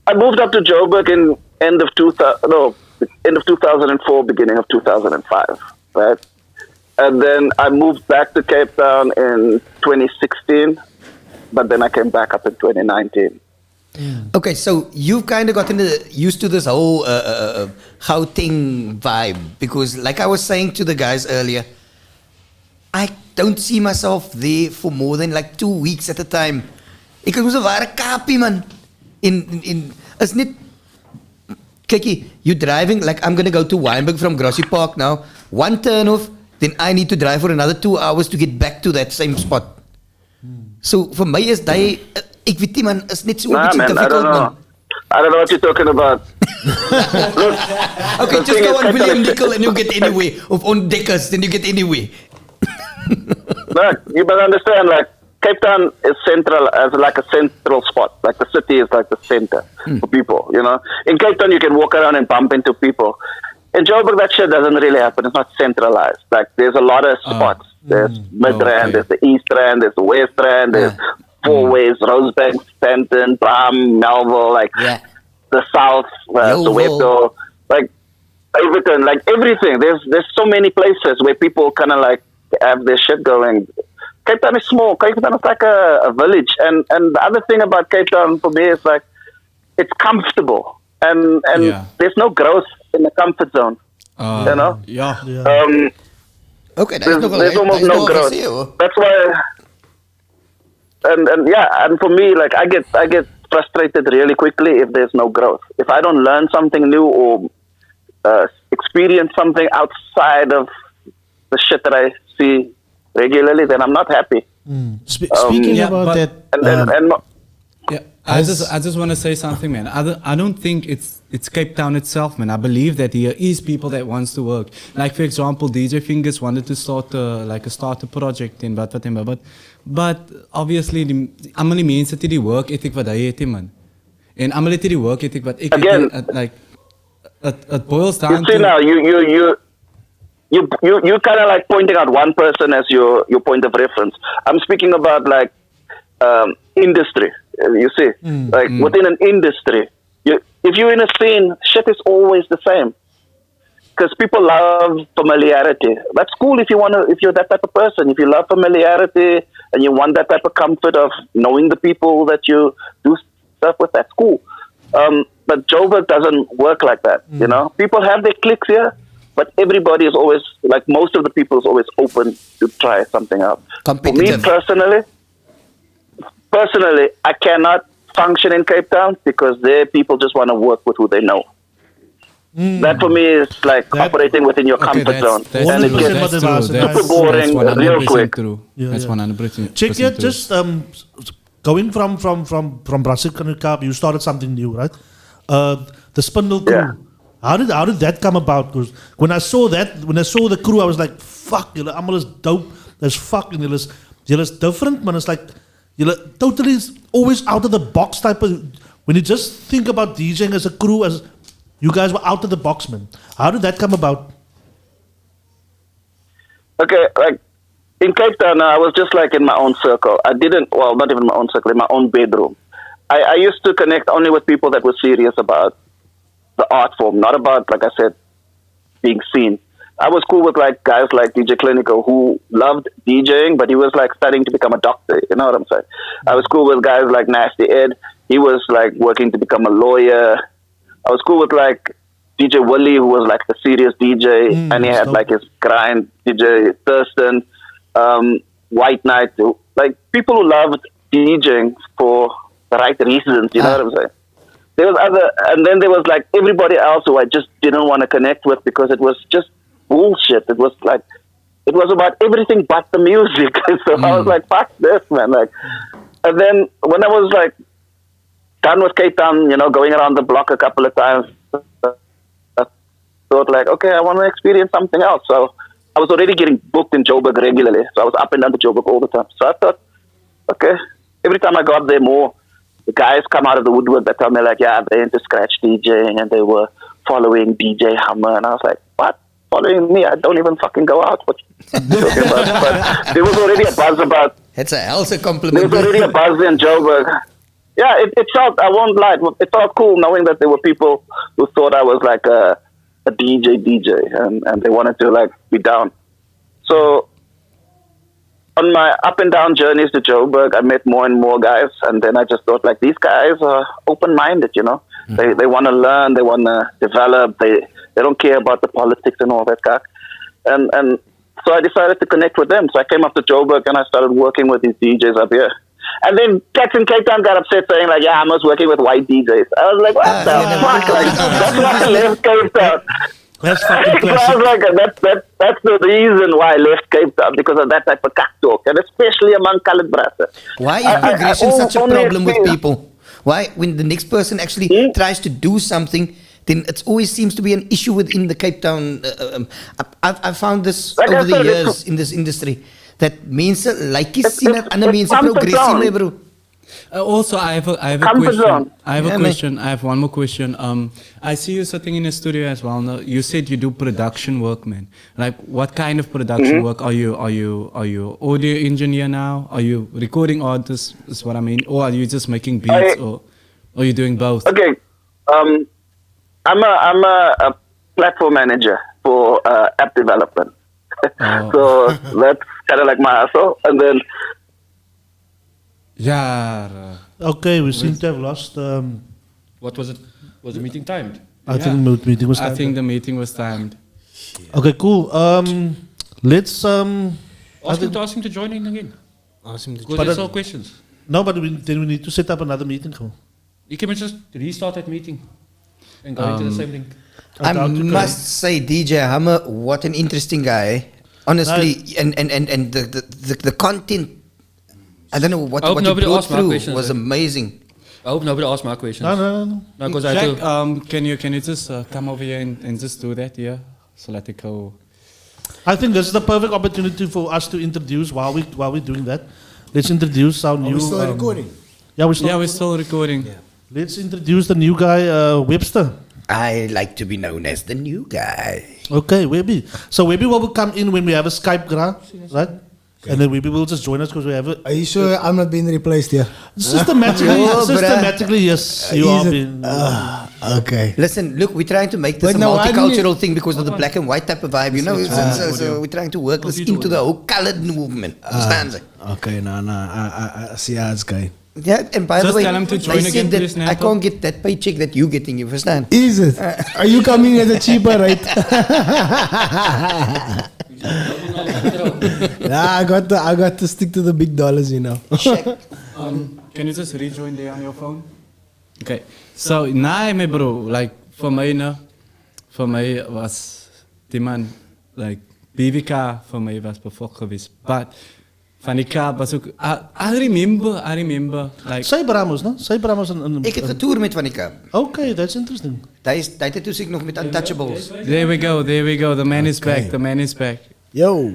I moved up to Joburg in end of 2004, beginning of 2005, right? And then I moved back to Cape Town in 2016, but then I came back up in 2019. Okay, so you've kind of gotten used to this whole Gauteng vibe because, like I was saying to the guys earlier, I don't see myself there for more than like 2 weeks at a time. Ek was 'n ware kapie man. Is net Kykie, you driving like I'm gonna go to Wynberg from Grassy Park now. One turn off, then I need to drive for another 2 hours to get back to that same spot. So for my is die, ek weet nie man, is net so 'n Nah, bietjie man, I difficult don't know. man. I don't know what you're talking about. Okay, The just thing go is, on Cape William Town is- Nickel and you get anywhere. Of on Deckers, then you get anywhere. Look, you better understand, like, Cape Town is central, as like a central spot. Like, the city is like the center for people, In Cape Town, you can walk around and bump into people. In Joburg, that shit doesn't really happen. It's not centralized. Like, there's a lot of spots. There's Midrand, okay. there's the East Rand, there's the West Rand, there's Four Ways, Rosebank, Stanton, Bram, Melville, like, Yeah. the South, Soweto, like, Everton, like, everything. There's so many places where people kind of, like, have their shit going. Cape Town is small. Cape Town is like a village. And the other thing about Cape Town for me is like, it's comfortable. And Yeah. there's no growth in the comfort zone. Yeah. Yeah. Okay, dat is nog wel there's almost no growth. That's why, and for me, like I get frustrated really quickly if there's no growth. If I don't learn something new or experience something outside of the shit that I see regularly, then I'm not happy. Speaking about that, Yeah, I just want to say something, man. I don't think it's Cape Town itself, man. I believe that there is people that wants to work. Like for example, DJ Fingaz wanted to start a project in but obviously I'm only means that the work ethic what I hate, man. And I'm only the work ethic but again, like it boils down you see to now you kind of like pointing out one person as your point of reference. I'm speaking about like industry. You see, within an industry, if you're in a scene, shit is always the same. Because people love familiarity. That's cool if you're that type of person. If you love familiarity and you want that type of comfort of knowing the people that you do stuff with, that's cool. But Joburg doesn't work like that. You know, people have their cliques here, but everybody is always like most of the people is always open to try something out. For me personally, I cannot function in Cape Town because there people just want to work with who they know. That for me is like operating within your comfort zone. And it gets super boring real quick. That's 100%. Check here, just going from Brassic Cup, you started something new, right? The Spindle crew. Yeah. How did that come about? Because when I saw the crew, I was like, fuck, I'm as dope as fucking you're different, man. It's like you're totally always out of the box type of. When you just think about DJing as a crew, as you guys were out of the box, man. How did that come about? Okay, like in Cape Town, I was just like in my own circle. Not even my own circle, in my own bedroom. I used to connect only with people that were serious about the art form, not about, like I said, being seen. I was cool with like guys like DJ Clinical who loved DJing, but he was like studying to become a doctor. You know what I'm saying? I was cool with guys like Nasty Ed. He was like working to become a lawyer. I was cool with like DJ Willie, who was like the serious DJ, and he had like his grind. DJ Thurston, White Knight, like people who loved DJing for the right reasons. You know what I'm saying? There was and then there was like everybody else who I just didn't want to connect with because it was just bullshit. It was like, it was about everything but the music. So I was like, fuck this, man. Like, and then when I was like done with Cape Town, you know, going around the block a couple of times, I thought like, okay, I want to experience something else. So I was already getting booked in Joburg regularly. So I was up and down to Joburg all the time. So I thought, okay, every time I go up there more, the guys come out of the woodwork that tell me like, yeah, they're into scratch DJing and they were following DJ Hamma. And I was like, what? Following me? I don't even fucking go out. What you talking about? But there was already a buzz about... It's a hell's a compliment. There was already a buzz in Joburg. Yeah, it felt, I won't lie, it felt cool knowing that there were people who thought I was like a DJ and they wanted to like be down. So on my up and down journeys to Joburg, I met more and more guys, and then I just thought like, these guys are open-minded, you know. They want to learn, they want to develop, they don't care about the politics and all that stuff. And so I decided to connect with them. So I came up to Joburg and I started working with these DJs up here. And then cats in Cape Town got upset saying like, yeah, I was working with white DJs. I was like, what the fuck? Like, that's why I left Cape Town. That's fucking So I was like, that's the reason why I left Cape Town, because of that type of cack talk, and especially among colored brothers. Why is progression such a problem with people? Why, when the next person actually tries to do something, then it always seems to be an issue within the Cape Town. I've found this Like over I the said, years in this industry. Dat mense likekies sien dat ander mense progressie mee, bro. Also, I have a Comfort question. zone. I have a question. I have one more question. I see you sitting in a studio as well. Now, you said you do production work, man. Like, what kind of production work are you? Are you audio engineer now? Are you recording artists? Is what I mean. Or are you just making beats? Or are you doing both? Okay, I'm a platform manager for app development. So that's kind of like my hustle, and then. Yeah. Okay, we seem to have lost. What was it? Was the meeting timed? I think the meeting was. I think the meeting was timed. Okay, cool. Let's Ask him to join in again. Ask him to Because there's all questions. no, but then we need to set up another meeting. You can just restart that meeting and go into the same link. I must say, DJ Hamma, what an interesting guy. Honestly, and the content, I don't know what I hope you nobody brought asked my through questions, was eh? amazing. I hope nobody asked my questions. No. No, because I do. Jack, can you just come over here and just do that here? So let it go. I think this is the perfect opportunity for us to introduce while we're doing that. Let's introduce our new. We're still recording. Yeah, we're still. Yeah, we're still recording. Let's introduce the new guy, Webster. I like to be known as the new guy. Okay, Webby. So Webby will come in when we have a Skype gra, right? Okay. And then Webby will just join us because we have it. Are you sure I'm not being replaced here? Systematically, yes, you are being. Okay. Listen, look, we're trying to make this But a now why didn't multicultural thing because of the black and white type of vibe, you know. So we're trying to work this into the whole colored movement. Understand? Okay, no, I see how it's going. Yeah, and by Just the way, tell him to I join said again, that please, I Nantal. can't get that paycheck that you getting. You understand? Is it? Are you coming at a cheaper rate? Nah, I got to stick to the big dollars, you know. Can you just rejoin there on your phone? Okay. So, nee, my bro, like, for mij was die man, like, BVK voor mij was bevolkt geweest. But, van die kaap was ook, I remember, like... Say Bramos, no? Say Bramos. Ik heb getoerd met Vanika. Okay, that's interesting. Dat heeft dus ik nog met Untouchables. There we go, the man is back. Yo.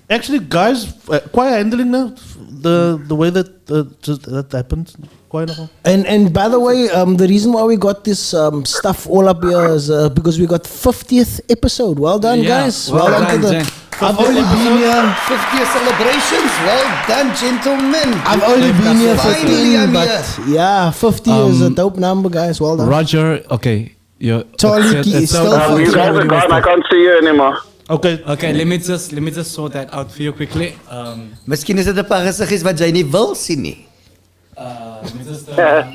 Actually, guys, quite handling now the way that that happened. Quite enough. And by the way, the reason why we got this stuff all up here is because we got 50th episode. Well done, Yeah, guys. well Well done, done to the. Jen. I've only been here. 50th celebrations. Well done, gentlemen. I've only been here for Finally, 10, I'm but here. yeah, 50 is a dope number, guys. Well done. Roger, okay. Charlie Key is still You guys are gone. I can't see you anymore. Okay. Okay, let me just sort that out for you quickly. Misschien is het een paar gezichtjes wat jij niet wil zien. Nie. Let me just start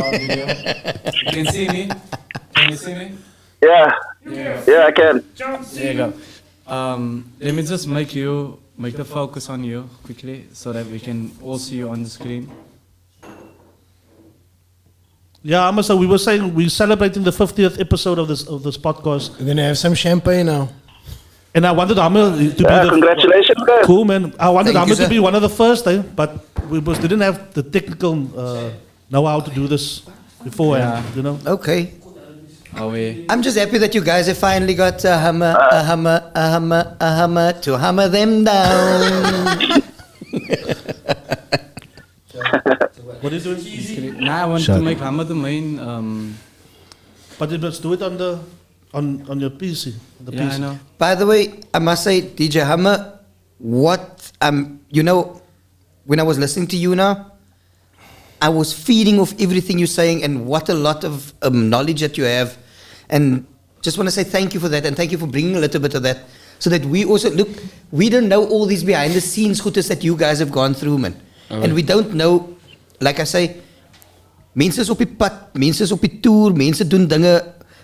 video. You can see me? Can you see me? Yeah, I can. There you go. Let me just make the focus on you quickly so that we can all see you on the screen. Yeah, Amasa, we were saying we're celebrating the 50th episode of this podcast, We're gonna have some champagne now. and I wanted Hamma to be the Congratulations, guys. cool man. I wanted Thank you, Hamma to sir. be one of the first, but we didn't have the technical know-how to do this beforehand. Yeah. You know. Okay. Oh, yeah. I'm just happy that you guys have finally got a hammer to hammer them down. What are you doing? Now I want to make Hamma the main. But you must do it on your PC. The Yeah, PC. I know. By the way, I must say, DJ Hammer, what you know, when I was listening to you now, I was feeding off everything you're saying, and what a lot of knowledge that you have, and just want to say thank you for that, and thank you for bringing a little bit of that, so that we also look. We don't know all these behind the scenes gooders that you guys have gone through, man, and we don't know. Like I say, mense is op die pad, mense is op die toer, mense doen dinge.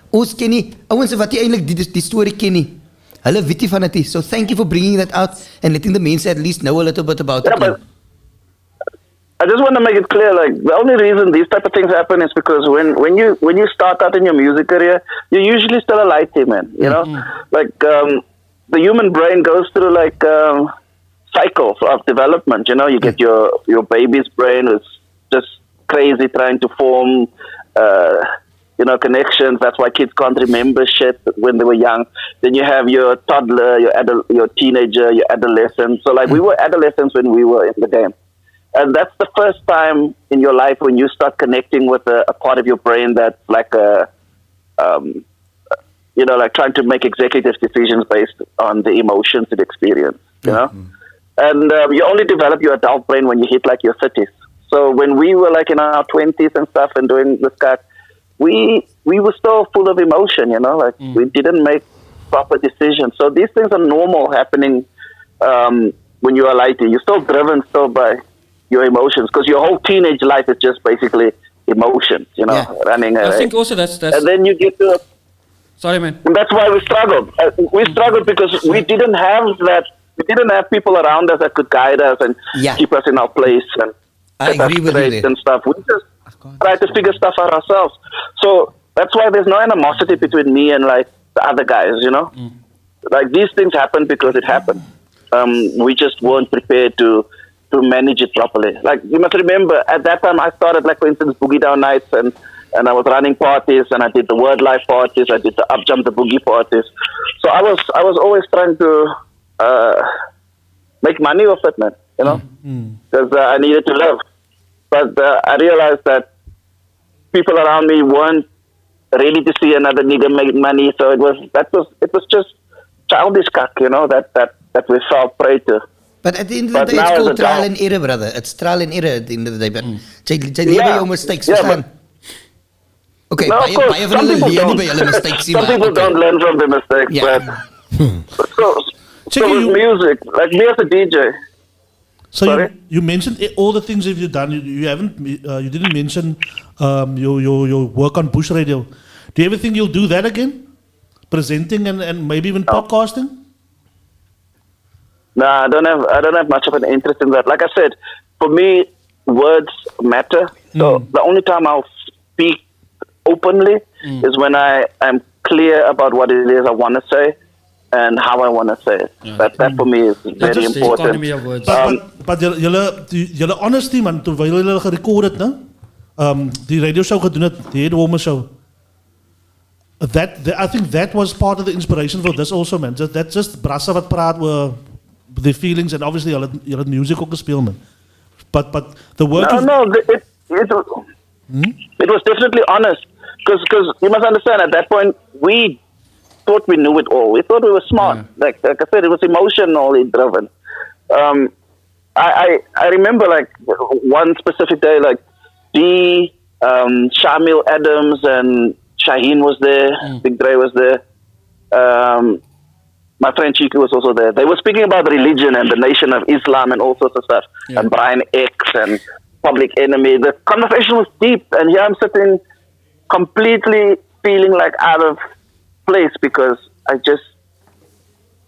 Ons ken nie, ouens wat nie eintlik die storie ken nie. Hulle weet nie van dit nie. So thank you for bringing that out and letting the mense at least know a little bit about Yeah, it. but I just want to make it clear, like, the only reason these type of things happen is because when you start out in your music career, you're usually still a light team, man. You know, like the human brain goes through like cycles of development. You know, you get your baby's brain is just crazy trying to form, connections. That's why kids can't remember shit when they were young. Then you have your toddler, your teenager, your adolescent. So like we were adolescents when we were in the game. And that's the first time in your life when you start connecting with a part of your brain that's like like trying to make executive decisions based on the emotions it experience, you know? And you only develop your adult brain when you hit like your 30s. So when we were like in our 20s and stuff and doing this cut, we were still full of emotion, you know, like we didn't make proper decisions. So these things are normal happening when you are lighter. You're still driven by your emotions because your whole teenage life is just basically emotions, you know, running away. I think also that's And then you get to... Sorry, man. And that's why we struggled. We struggled because we didn't have that we didn't have people around us that could guide us and keep us in our place and I agree with you there. and stuff. We just try to figure stuff out ourselves. So that's why there's no animosity between me and like the other guys, you know. Like these things happen because it happened. We just weren't prepared to manage it properly. Like you must remember, at that time I started, like for instance, Boogie Down Nights, and I was running parties, and I did the Word Life parties, I did the Up Jump the Boogie parties. So I was always trying to make money off it, man. You know, because I needed to live. But I realized that people around me weren't ready to see another nigga make money. So it was just childish cock, you know, that we fell prey to. But at the end of the day, it's called trial and error, brother. It's trial and error at the end of the day. But jy leer jou mistakes, verstaan? Okay, no, baie van hulle leer nie by hulle mistakes nie, some people don't learn from the mistakes, but so with music, like me as a DJ. So you mentioned all the things that you've done. You haven't. You didn't mention your work on Bush Radio. Do you ever think you'll do that again? Presenting and maybe even podcasting? No, I don't have much of an interest in that. Like I said, for me, words matter. So the only time I'll speak openly is when I am clear about what it is I want to say and how I want to say it. Yeah. That for me is very important. But julle honesty, man, terwyl julle gerecord het, né? Die radio show gedoen het, die Headwarmer show. I think that was part of the inspiration for this also, man. That's just brassa wat praat oor the feelings, and obviously julle het music ook gespeel, man. But the work it was definitely honest, because you must understand, at that point we thought we knew it all. We thought we were smart. Like I said, it was emotionally driven. I remember like one specific day, like Shamil Adams and Shaheen was there, Big Dre was there, my friend Chico was also there. They were speaking about religion and the Nation of Islam and all sorts of stuff, and Brian X and Public Enemy. The conversation was deep, and here I'm sitting completely feeling like out of place because I just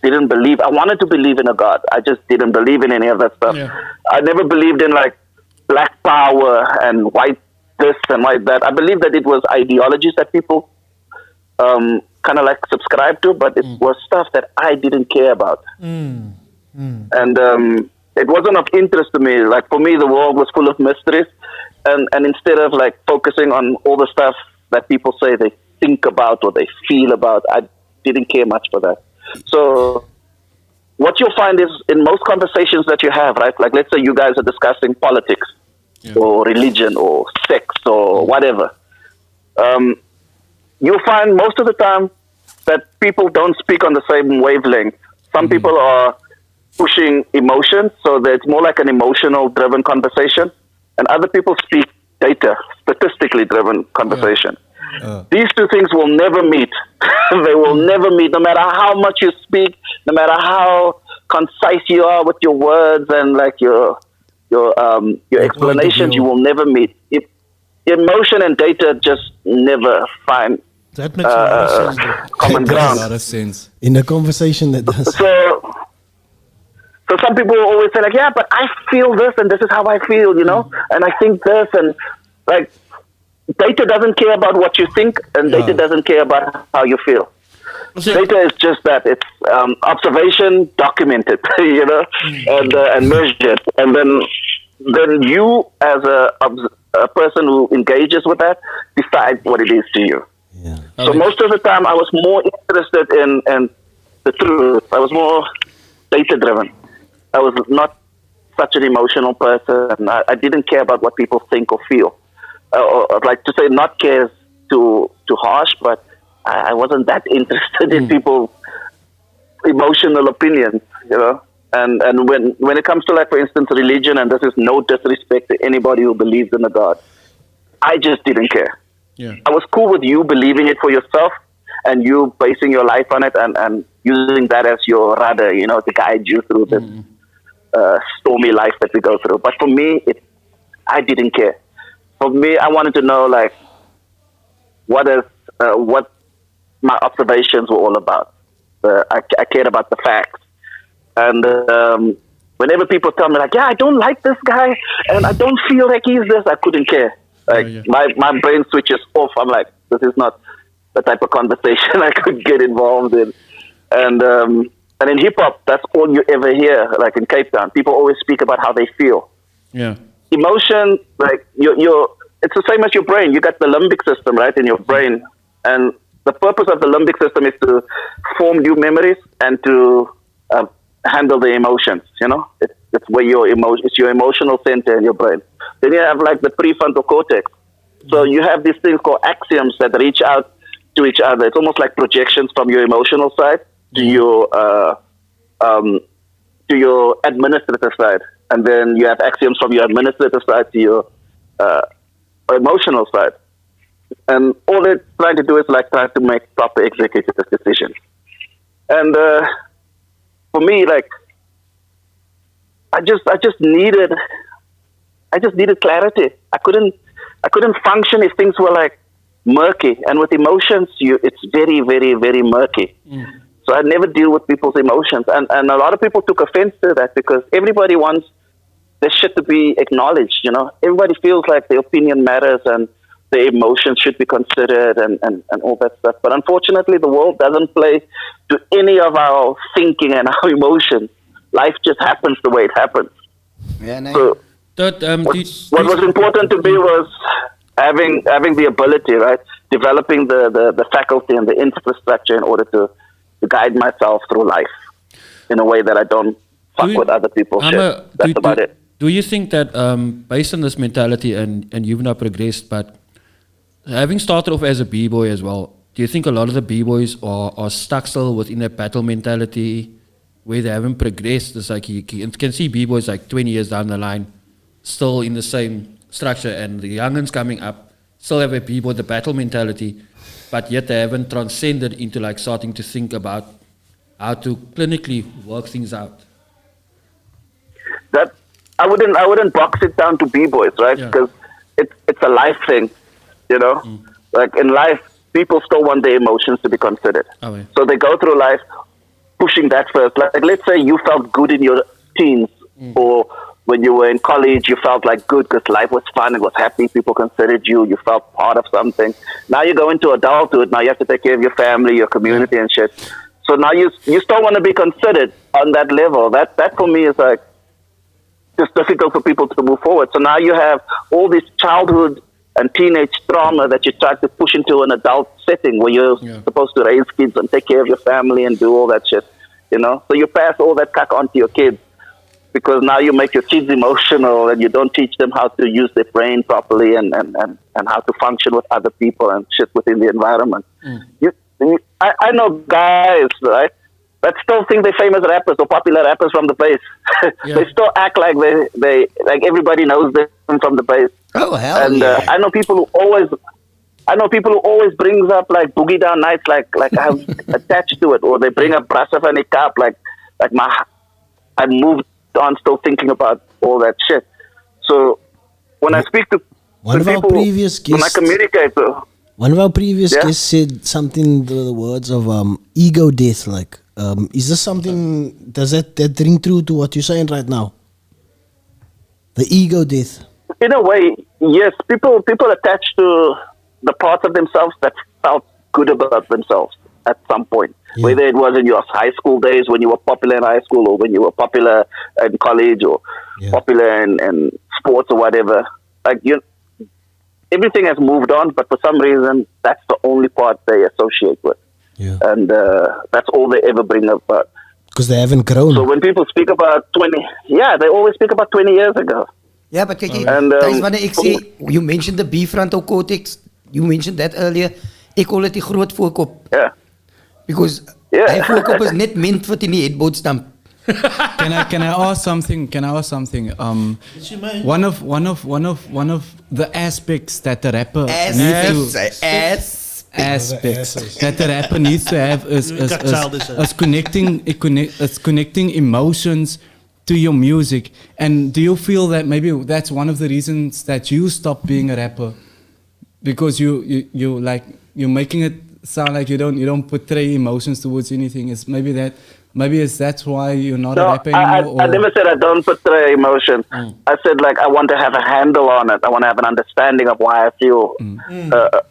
didn't believe. I wanted to believe in a God. I just didn't believe in any of that stuff. I never believed in like black power and white this and white that. I believe that it was ideologies that people kind of like subscribe to, but it was stuff that I didn't care about. And it wasn't of interest to me. Like for me, the world was full of mysteries, and instead of like focusing on all the stuff that people say they think about or they feel about, I didn't care much for that. So what you'll find is in most conversations that you have, right? Like let's say you guys are discussing politics or religion or sex or whatever. You'll find most of the time that people don't speak on the same wavelength. Some people are pushing emotions, so that it's more like an emotional driven conversation, and other people speak data, statistically driven conversation. These two things will never meet. They will never meet, no matter how much you speak, no matter how concise you are with your words and like your explanations, you will never meet. If emotion and data just never find that makes a lot of sense. Common ground. A lot of sense. In a conversation that does. So some people will always say like, yeah, but I feel this and this is how I feel, you know, and I think this, and like data doesn't care about what you think, and data doesn't care about how you feel. Data is just that. It's observation documented, you know, and measured, and then you as a person who engages with that decide what it is to you. So most of the time I was more interested in the truth. I was more data driven. I was not such an emotional person. I didn't care about what people think or feel. Or like to say not care is too harsh, but I wasn't that interested in people's emotional opinions, you know. And when it comes to like, for instance, religion, and this is no disrespect to anybody who believes in a God, I just didn't care. I was cool with you believing it for yourself and you basing your life on it and using that as your rudder, you know, to guide you through this stormy life that we go through. But for me, I didn't care. For me, I wanted to know like what my observations were all about. I cared about the facts. And whenever people tell me like, yeah, I don't like this guy, and I don't feel like he's this, I couldn't care. Like my brain switches off. I'm like, this is not the type of conversation I could get involved in. And in hip hop, that's all you ever hear. Like in Cape Town, people always speak about how they feel. Yeah. Emotion, like it's the same as your brain. You got the limbic system, right, in your brain, and the purpose of the limbic system is to form new memories and to handle the emotions. You know, it's where it's your emotional center in your brain. Then you have like the prefrontal cortex. So you have these things called axioms that reach out to each other. It's almost like projections from your emotional side to your administrative side, and then you have axioms from your administrative side to your emotional side. And all they're trying to do is like try to make proper executive decisions. And for me, like I just needed clarity. I couldn't function if things were like murky. And with emotions, it's very, very, very murky. So I never deal with people's emotions. And a lot of people took offense to that because everybody wants their shit to be acknowledged, you know. Everybody feels like their opinion matters and their emotions should be considered and all that stuff. But unfortunately, the world doesn't play to any of our thinking and our emotions. Life just happens the way it happens. Yeah, no. So what was important to me was having the ability, right? Developing the faculty and the infrastructure in order to guide myself through life in a way that I don't fuck with other people's shit. That's about it. Do you think that based on this mentality and you've now progressed, but having started off as a b-boy as well, do you think a lot of the b-boys are stuck still within a battle mentality where they haven't progressed? It's like you can see b-boys like 20 years down the line still in the same structure, and the youngins coming up still have a b-boy, the battle mentality, but yet they haven't transcended into like starting to think about how to clinically work things out. That I wouldn't box it down to b-boys, right? Because it's a life thing, you know. Like in life, people still want their emotions to be considered. So they go through life pushing that first. Like let's say you felt good in your teens, or when you were in college, you felt like good because life was fun, it was happy, people considered you, you felt part of something. Now you go into adulthood, now you have to take care of your family, your community and shit. So now you still want to be considered on that level. That for me is like just difficult for people to move forward. So now you have all this childhood and teenage trauma that you try to push into an adult setting where you're supposed to raise kids and take care of your family and do all that shit, you know? So you pass all that cack on to your kids because now you make your kids emotional and you don't teach them how to use their brain properly and how to function with other people and shit within the environment. I know guys, right, that still think they're famous rappers or popular rappers from the base. They still act like they like everybody knows them from the base. Oh hell! And I know people who always brings up like Boogie Down Nights, like I have attached to it, or they bring up Brasa van die Kaap, like I moved on still thinking about all that shit. So when I speak to people, when I communicate to. One of our previous guests said something to the words of ego death. Like, is this something? Does that ring true to what you're saying right now? The ego death. In a way, yes. People attach to the parts of themselves that felt good about themselves at some point. Whether it was in your high school days when you were popular in high school, or when you were popular in college, or popular in sports or whatever. Like everything has moved on, but for some reason, that's the only part they associate with. And that's all they ever bring up. Because they haven't grown. So when people speak about 20, they always speak about 20 years ago. Yeah, but kijk, tijdens wanneer ik zie, you mentioned the prefrontal cortex, you mentioned that earlier, ik call it die groot voorkop. Yeah. Because die voorkop is net meant vir die headboard stamp. Can I ask something? One of the aspects that the rapper needs to have is connecting emotions to your music. And do you feel that maybe that's one of the reasons that you stopped being a rapper? Because you're making it sound like you don't portray emotions towards anything. Is maybe Maybe that's why you're not No, a rapper anymore. I never said I don't portray emotion. I said like I want to have a handle on it. I want to have an understanding of why I feel a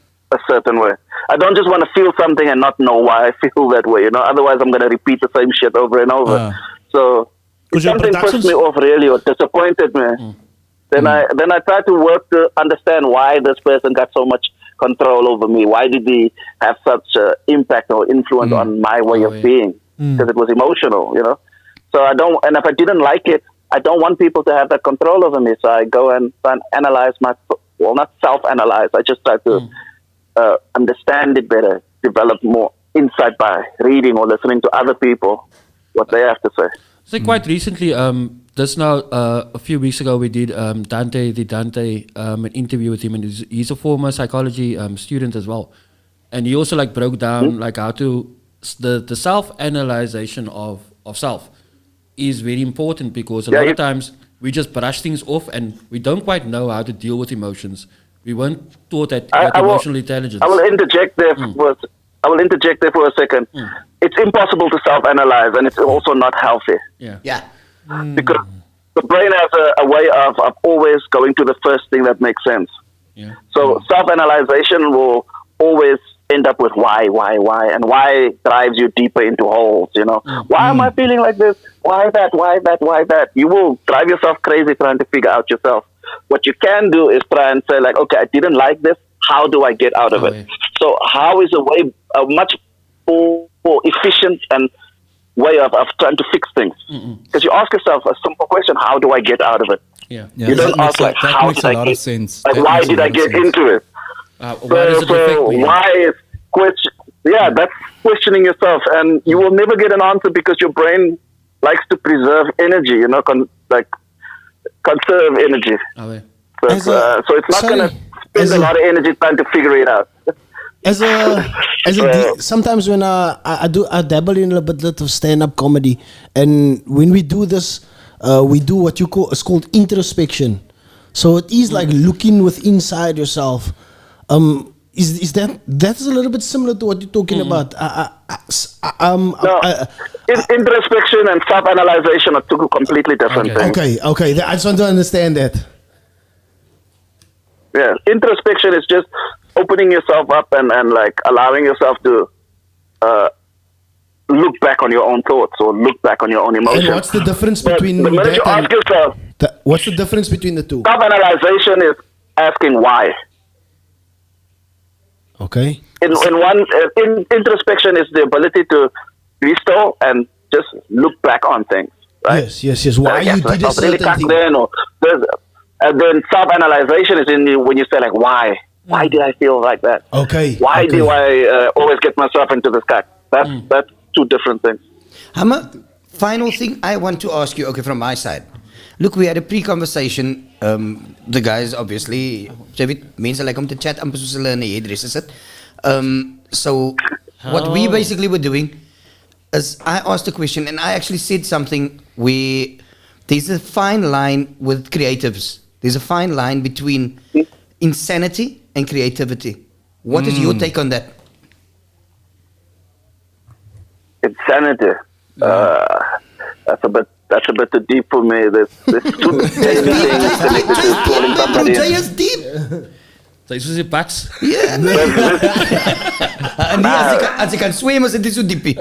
certain way. I don't just want to feel something and not know why I feel that way. Otherwise I'm going to repeat the same shit over and over. So if something pissed me off really or disappointed me, then I try to work to understand why this person got so much control over me. Why did he have such impact or influence on my way of being? Because it was emotional, So I don't, and if I didn't like it, I don't want people to have that control over me. So I go and try and analyze not self-analyze. I just try to understand it better, develop more insight by reading or listening to other people, what they have to say. So quite recently, just now, a few weeks ago, we did Dante, an interview with him, and he's a former psychology student as well. And he also broke down how to, the self-analyzation of self is very important, because a lot of times we just brush things off and we don't quite know how to deal with emotions. We weren't taught that emotional intelligence. I will interject there for a second. It's impossible to self-analyze, and it's also not healthy. Yeah. Because the brain has a way of always going to the first thing that makes sense. Yeah. So self-analyzation will always end up with why, and why drives you deeper into holes, Why am I feeling like this? Why that? You will drive yourself crazy trying to figure out yourself. What you can do is try and say okay, I didn't like this. How do I get out of it? So how is a much more efficient and way of trying to fix things? Because you ask yourself a simple question: how do I get out of it? You don't ask how did I get? Sense. Why did I get into it? Why does it affect me? Why is that's questioning yourself, and you will never get an answer because your brain likes to preserve energy, conserve energy. So it's not going to spend a lot of energy trying to figure it out. Sometimes when I dabble in a bit of stand-up comedy, and when we do this, we do what it's called introspection. So it is like looking inside yourself. Is that's a little bit similar to what you're talking about? Introspection and self-analyzation are two completely different things. Okay. I just want to understand that. Yeah, introspection is just opening yourself up and allowing yourself to look back on your own thoughts or look back on your own emotions. And what's the difference between the minute you ask yourself, what's the difference between the two? Self-analyzation is asking why. Okay. Introspection is the ability to be still and just look back on things. Right? Yes. Why you did a certain thing. And then self-analyzation is when you say why? Why did I feel like that? Okay. Why do I always get myself into this cut? That's two different things. Hamma, final thing I want to ask you, from my side. Look, we had a pre-conversation. The guys, obviously, mensen like om te chat, amper soos hulle in 'n hairdresser sit. So what we basically were doing is I asked a question, and I actually said something where there's a fine line with creatives. There's a fine line between insanity and creativity. What is your take on that? Insanity. That's a bit too deep for me. There's too many things connected to calling somebody. Jay is deep. Sy soos die bats. Ja. En as jy kan swem, is dit so diepie.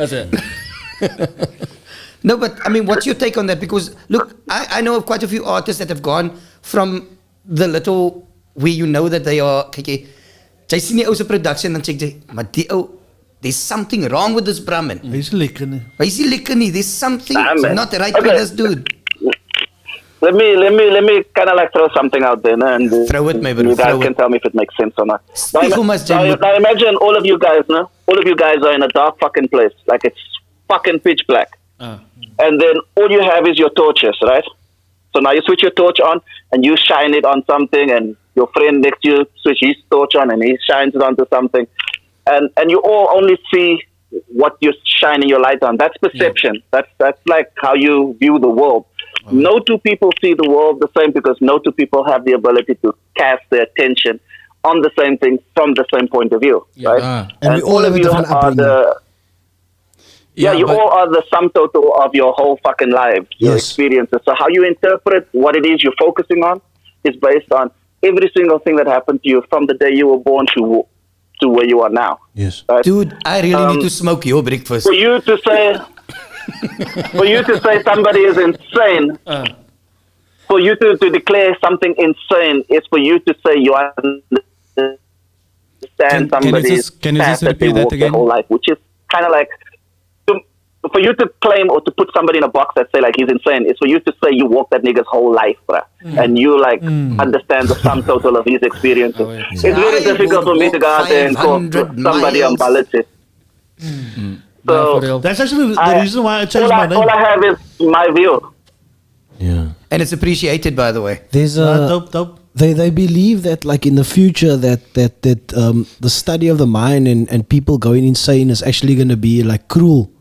No, but I mean, what's your take on that? Because look, I know of quite a few artists that have gone from the little where that they are. Kyk, jy sien die ou se production en sê jy, maar die ou, there's something wrong with this Brahmin. Hy's lekker nie. Hy's lekker nie. There's something not right with this dude. Let me kind of throw something out there, and throw it, maybe. You guys can tell me if it makes sense or not. Now imagine all of you guys, all of you guys are in a dark fucking place, it's fucking pitch black, and then all you have is your torches, right? So now you switch your torch on and you shine it on something, and your friend next to you switch his torch on and he shines it onto something, and you all only see what you're shining your light on. That's perception. Yeah. That's like how you view the world. No two people see the world the same because no two people have the ability to cast their attention on the same thing from the same point of view, right? And we all have a different upbringing. Yeah, you but- all are the sum total of your whole fucking life, your Yes. experiences. So how you interpret what it is you're focusing on is based on every single thing that happened to you from the day you were born to where you are now. Yes. Right? Dude, I really need to smoke your breakfast. For you to say, somebody is insane, for you to declare something insane is for you to say you understand somebody's can you path just that they repeat that walk their again? whole life, which is kind of like, for you to claim or to put somebody in a box that say like he's insane is for you to say you walk that nigga's whole life, bruh. And you like understand the sum total of his experiences. Oh, yeah. It's very I difficult for would me to go out there and call 500 somebody on miles. politics. No, So for real. That's actually the reason why I changed my name. all I have is my view. Yeah. And it's appreciated, by the way. There's Dope. they believe that like in the future that the study of the mind and people going insane is actually going to be like cruel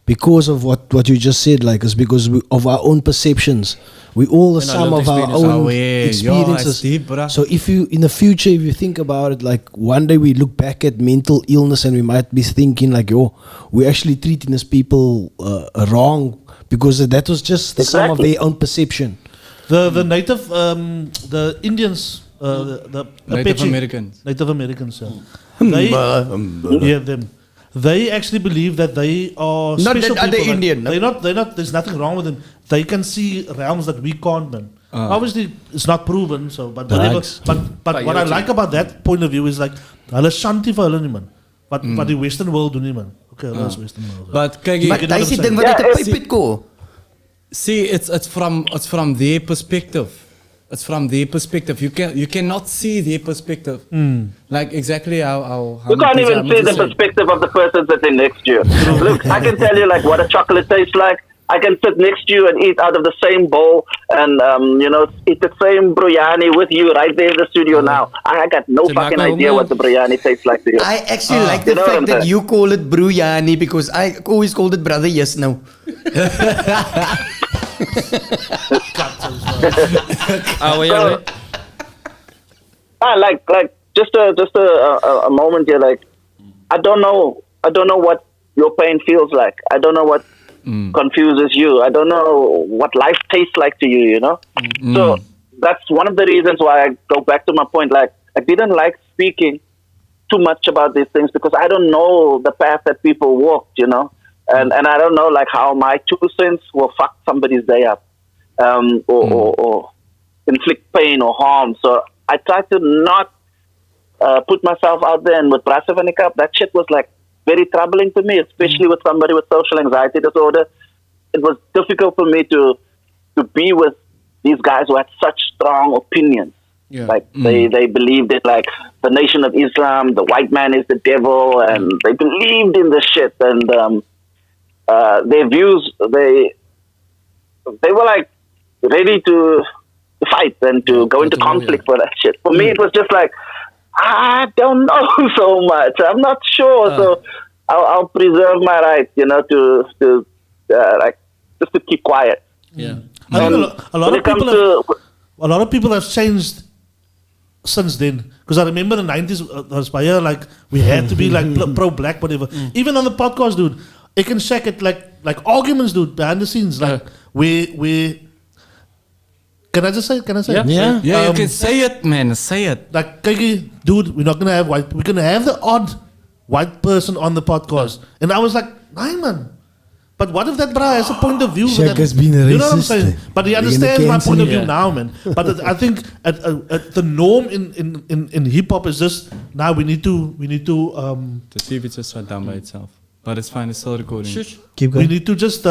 because of what you just said, like it's because of our own perceptions. We all the And our sum lived of our experiences. own Oh, yeah. Yo, experiences. that's deep, bruh. So if you in the future, if you think about it, like one day we look back at mental illness and we might be thinking like, yo, we're actually treating these people wrong because that was just the sum of Exactly. their own perception. The native, the Indians, the Native Apache- Americans. Native Americans, them. They actually believe that they are Not special that other people. Like, Indian, no? They're not. There's nothing wrong with them. They can see realms that we can't, man. Obviously, it's not proven. So, but whatever. Right. But what I like about that point of view is like, hulle shanti vir hulle nie, man. But the Western world do nie, man. Okay, hulle is Western world. But kyk, Maar You know hy what sê I'm ding wat saying? uit 'n Yeah, pyp uitkom. see, it's from their perspective. It's from their perspective. You cannot see their perspective. Like exactly how You can't even I'm see just the saying. perspective of the person sitting next to you. Look, I can tell you like what a chocolate tastes like. I can sit next to you and eat out of the same bowl and eat the same biryani with you right there in the studio now. I got no So fucking like, idea what the biryani tastes like to you. I actually like the You know what fact I'm that saying? you call it Bruyani because I always called it Brother Yes now. Like just a moment here. Like I don't know what your pain feels like. I don't know what confuses you. I don't know what life tastes like to you. You know. So that's one of the reasons why I go back to my point. Like I didn't like speaking too much about these things because I don't know the path that people walked. You know. And I don't know like how my 2 cents will fuck somebody's day up, or inflict pain or harm. So I try to not put myself out there. And with Brasa Cup, that shit was like very troubling to me, especially with somebody with social anxiety disorder. It was difficult for me to be with these guys who had such strong opinions. Yeah. Like they believed it, like the Nation of Islam, the white man is the devil, and they believed in this shit. And their views, they were like ready to fight and to go into conflict for that shit. For me, it was just like, I don't know so much. I'm not sure. So I'll preserve my right, you know, to like just to keep quiet. Yeah. I think a lot When of it comes people to a lot of people have changed since then. Because I remember in the 90s, Aspire, like, we had to be like pro-black, whatever. Even on the podcast, dude, it can check it like arguments, dude, behind the scenes. Like, we can I just say? Can I say? Yeah. Yeah, you can say it, man. Say it. Like, Kiki, dude, we're not gonna have white. We're gonna have the odd white person on the podcast, and I was like, nah, man. But what if that bra has a point of view? Shaq that- has been a You know what I'm racist. saying? But he They're gonna understands my cancel point of him. view now, man. But I think at the norm in hip hop is just now we need to The TV just shut down by itself. But it's fine, it's still recording. Keep we going. need to just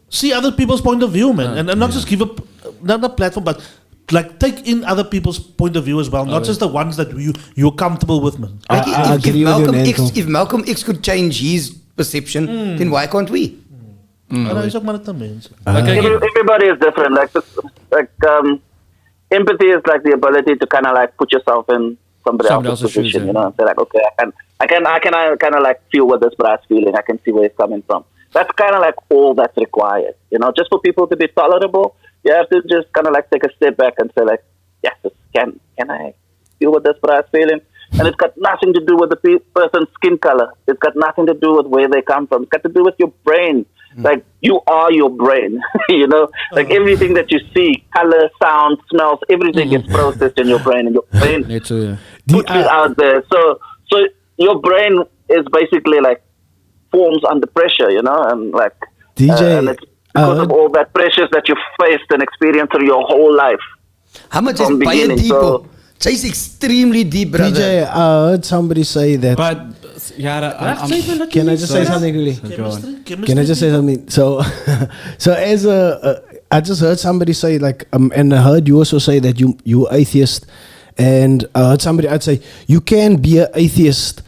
see other people's point of view, man, and not just give up not a platform, but like take in other people's point of view as well, not just the ones that you're comfortable with, man. I Like, agree with you, Nantal. if Malcolm X could change his perception, then why can't we? Maar hy is ook maar net 'n mens. everybody is different. Empathy is like the ability to kind of like put yourself in somebody else's else's shoes, position. yeah. You know, and say like, okay, I can kind of like feel what this bra's feeling. I can see where it's coming from. That's kind of like all that's required. You know, just for people to be tolerable, you have to just kind of like take a step back and say like, yes, can I feel what this bra's feeling? And it's got nothing to do with the person's skin color. It's got nothing to do with where they come from. It's got to do with your brain. Like, you are your brain, you know? Like, everything that you see, color, sound, smells, everything gets processed in your brain. And your brain puts it out there. So your brain is basically, like, forms under pressure, you know? And, like, DJ, and it's because of all that pressures that you faced and experienced through your whole life. How much is by deep? It's extremely deep, brother. DJ, I heard somebody say that. But Yara, can I just say something really? Can I just say something? So, so as I just heard somebody say like, and I heard you also say that you atheist, and I heard somebody I'd say you can be an atheist,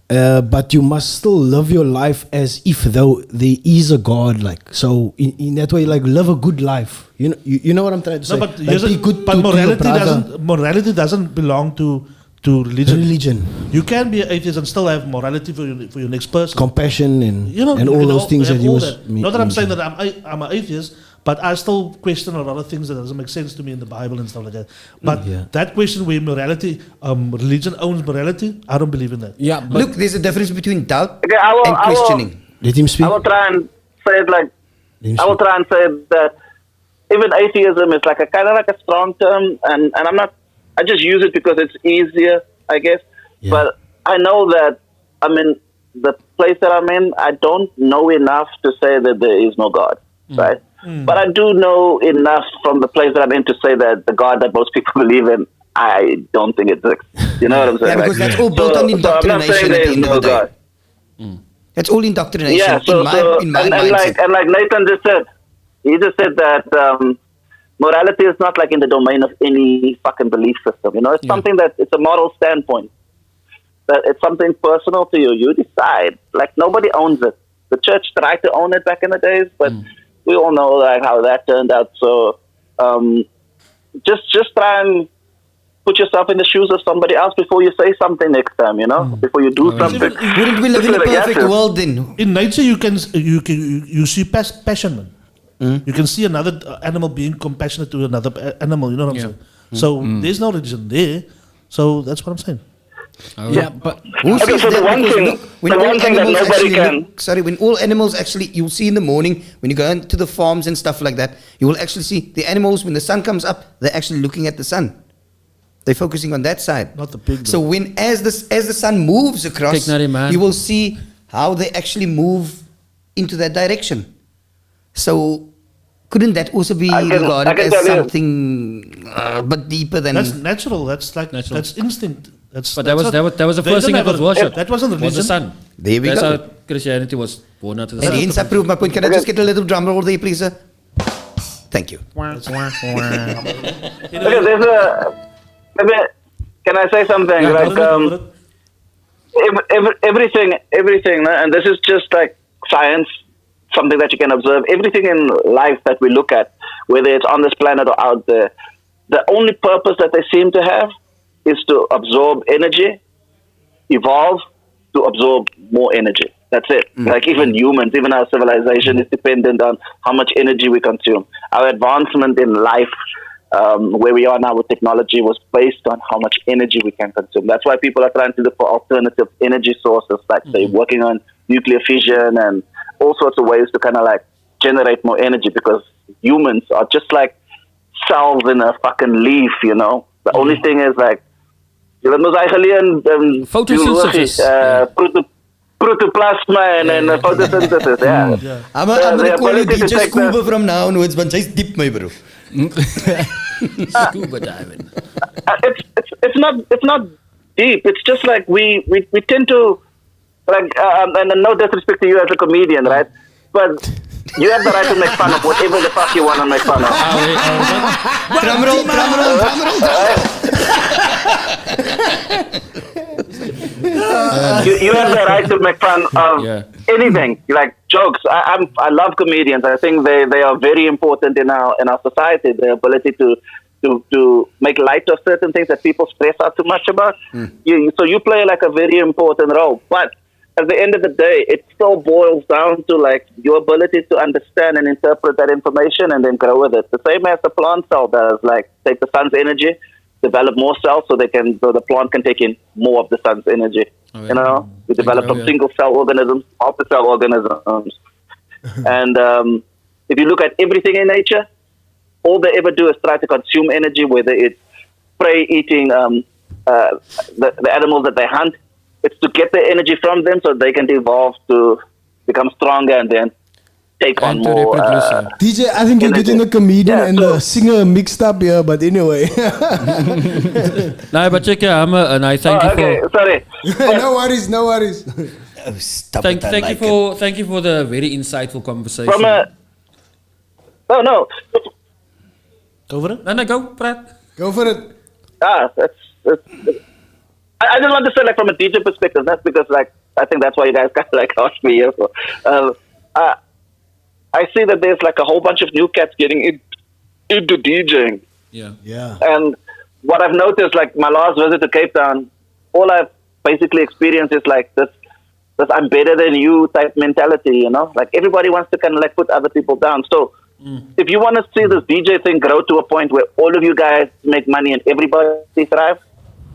but you must still live your life as if though there is a God. Like, so in that way, like live a good life. You know what I'm trying to say? No, but, like, be good but to morality doesn't belong to religion. You can be an atheist and still have morality for your next person. Compassion and and all those things that you was. Not that I'm saying that I'm an atheist, but I still question a lot of things that doesn't make sense to me in the Bible and stuff like that. But that question where morality, religion owns morality, I don't believe in that. Yeah, but look, there's a difference between doubt and questioning. Let him speak. I will try and say it like, I will try and say that even atheism is like a kind of like a strong term, and I just use it because it's easier, I guess. Yeah. But I know that I'm in the place that I'm in, I don't know enough to say that there is no God, right? But I do know enough from the place that I'm in to say that the God that most people believe in, I don't think exists. You know what I'm saying? Yeah, because that's all built on indoctrination at the end of the day. That's all indoctrination. Yeah, and like Nathan just said, he just said that morality is not like in the domain of any fucking belief system. You know, it's something that it's a moral standpoint. That it's something personal to you. You decide. Like nobody owns it. The church tried to own it back in the days, but we all know like how that turned out. So just try and put yourself in the shoes of somebody else before you say something next time. You know, before you do something. Wouldn't we live in a perfect world then? In nature, you see passion, man. You can see another animal being compassionate to another animal. You know what I'm saying? So there's no religion there. So that's what I'm saying. Yeah, but who says so that? When all animals actually, you'll see in the morning when you go into the farms and stuff like that, you will actually see the animals when the sun comes up, they're actually looking at the sun. They're focusing on that side. Not the pig. So when as the sun moves across, you will see how they actually move into that direction. So couldn't that also be regarded as something but deeper than? That's natural. That's like natural. That's instinct. That was the first thing that was worshipped. That wasn't religion. Was the sun. There we That's go. how Christianity was born out of the And sun. hence I prove my point. Can I just get a little drum roll there, please, sir? Thank you. There's can I say something? Like everything, and this is just like science, something that you can observe. Everything in life that we look at, whether it's on this planet or out there, the only purpose that they seem to have is to absorb energy, evolve to absorb more energy. That's it. Like even humans, even our civilization is dependent on how much energy we consume. Our advancement in life, where we are now with technology, was based on how much energy we can consume. That's why people are trying to look for alternative energy sources, like say working on nuclear fission and all sorts of ways to kind of like generate more energy, because humans are just like cells in a fucking leaf, you know. The only thing is like, photosynthesis. Protoplasma and photosynthesis, yeah. I'm going to call you DJ Scuba from now onwards, but just deep, my bro. Scuba diving. It's not deep. It's just like we tend to like, and no disrespect to you as a comedian, right? But you have the right to make fun of whatever the fuck you want to make fun of. Drum roll. You have the right to make fun of anything, like jokes. I love comedians. I think they are very important in our society. Their ability to make light of certain things that people stress out too much about. So you play like a very important role. But at the end of the day, it still boils down to like your ability to understand and interpret that information and then grow with it. The same as the plant cell does. Like take the sun's energy, develop more cells so the plant can take in more of the sun's energy. Oh, yeah. You know, we develop from single cell organisms, multi-cell organisms. And if you look at everything in nature, all they ever do is try to consume energy, whether it's prey eating the animals that they hunt. It's to get the energy from them so they can evolve to become stronger and then take on And to more. reproduce. DJ, I think you're getting the comedian Yeah, and the singer mixed up here, but anyway. No, but check your Hamma, and I thank you okay, for. sorry. No worries. Oh, stop Thank, it, I thank like you thank you for the very insightful conversation. From a no. Go for it. No, go, Pratt. Go for it. I just want to say, like, from a DJ perspective, that's because, like, I think that's why you guys kind of like asked me here for. I see that there's like a whole bunch of new cats getting into DJing, Yeah. and what I've noticed, like my last visit to Cape Town, all I've basically experienced is like this I'm better than you type mentality, you know? Like everybody wants to kind of like put other people down. So if you want to see this DJ thing grow to a point where all of you guys make money and everybody thrive,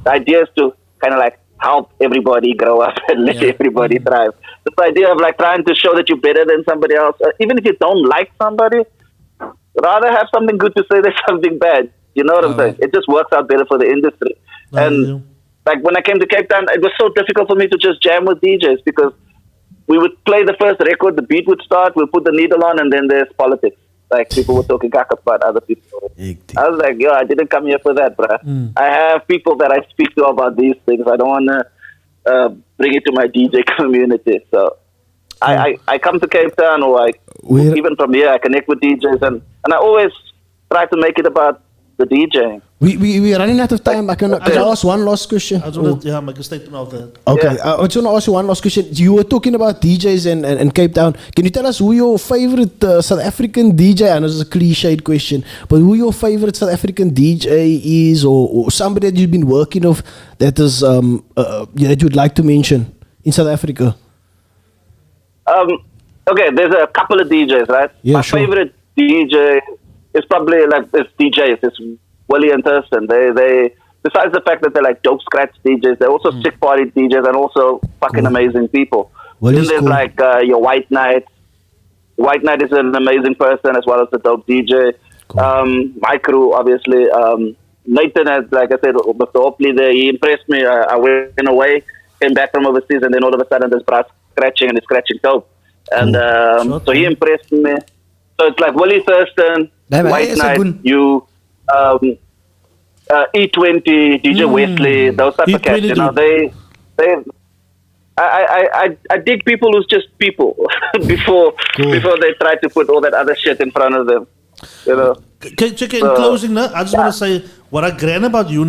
the idea is to kind of like help everybody grow up and let everybody thrive. This idea of like trying to show that you're better than somebody else, even if you don't like somebody, rather have something good to say than something bad. You know what I'm saying? It just works out better for the industry. And like when I came to Cape Town, it was so difficult for me to just jam with DJs because we would play the first record, the beat would start, we'll put the needle on, and then there's politics. Like people were talking cack about other people. I was like, yo, I didn't come here for that, bruh. I have people that I speak to about these things. I don't want to bring it to my DJ community. So I come to Cape Town, or even from here, I connect with DJs, and I always try to make it about the DJing. We're running out of time. Can I ask one last question? I just want to make a statement of that. Okay, I just want to ask you one last question. You were talking about DJs and Cape Town. Can you tell us who your favorite South African DJ? I know this is a cliched question, but who your favorite South African DJ is, or somebody that you've been working with that is that you'd like to mention in South Africa? Okay, there's a couple of DJs, right? Yeah, My favorite DJ is probably like this DJs. It's Willie and Thurston. They besides the fact that they're like dope scratch DJs, they're also sick party DJs and also fucking amazing people. Then there's like your White Knight. White Knight is an amazing person as well as the dope DJ. My crew, obviously. Nathan, has, like I said, with the Opley there, he impressed me. I went away, came back from overseas, and then all of a sudden there's brass scratching and he's scratching dope. And so he impressed me. So it's like Willie Thurston, White Knight, you, E20, DJ Wesley, those type of cats. You know, I dig people who's just people before they try to put all that other shit in front of them. You know. In closing, I just want to say what I grand about you,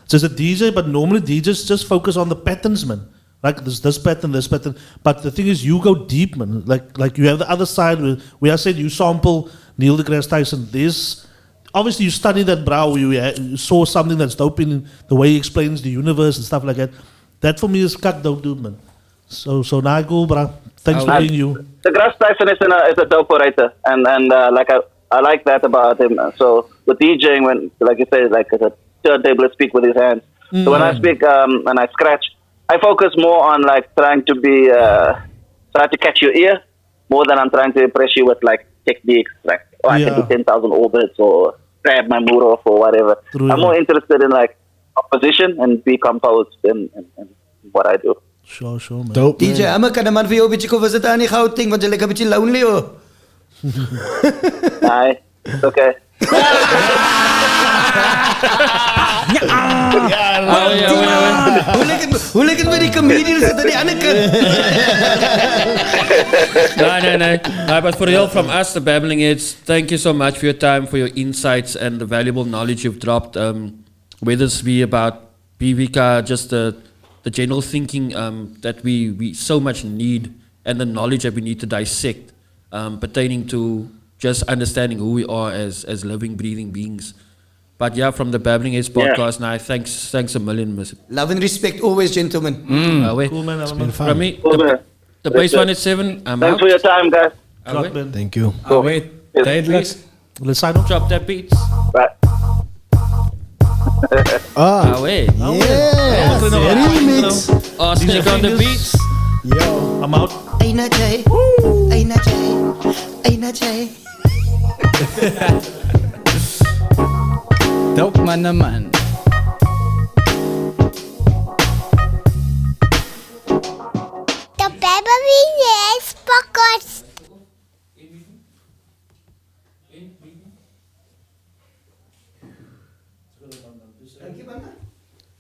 just a DJ, but normally DJs just focus on the patterns, man. Like this pattern, this pattern. But the thing is, you go deep, man. Like you have the other side where I said you sample Neil deGrasse Tyson. This obviously you study that, bro. You saw something that's dope in the way he explains the universe and stuff like that. That for me is cut dope, dude, man. So now I go, bro. Thanks for being you. DeGrasse Tyson is a dope writer, and like I like that about him. So with DJing, when like you say, like as a turntable speak with his hands. So when I speak and I scratch, I focus more on like trying to catch your ear more than I'm trying to impress you with like techniques, like I can do 10,000 orbits or grab my mood off or whatever. I'm more interested in like composition and be composed in what I do. Sure, man. Dope, DJ Hamma, kan naman vir jou 'n bietjie kom visit aan die Gauteng want jy lyk 'n bietjie lonely oh. Aye, it's okay. Hoe lyk dit met die comedians aan die ander kant? No, but for real, from us, the Babbling Heads, thank you so much for your time, for your insights and the valuable knowledge you've dropped. Whether it's be about BVK, just the general thinking that we so much need, and the knowledge that we need to dissect pertaining to just understanding who we are as living, breathing beings. But yeah, from the Babbling Heads podcast, now thanks a million, miss. Love and respect always, gentlemen. Cool, man. It's been From me, the base 187, I'm Thanks out. for your time, guys. Thank you. Wait, tijdelijk. Let's sign off. Drop that beats. Right. Away. Yeah, remix. Arsenic on the beats. Yo, I'm out. Aina Jay. Aina Jay. Aina Jay. Dope man naman. The Babbling Heads podcast.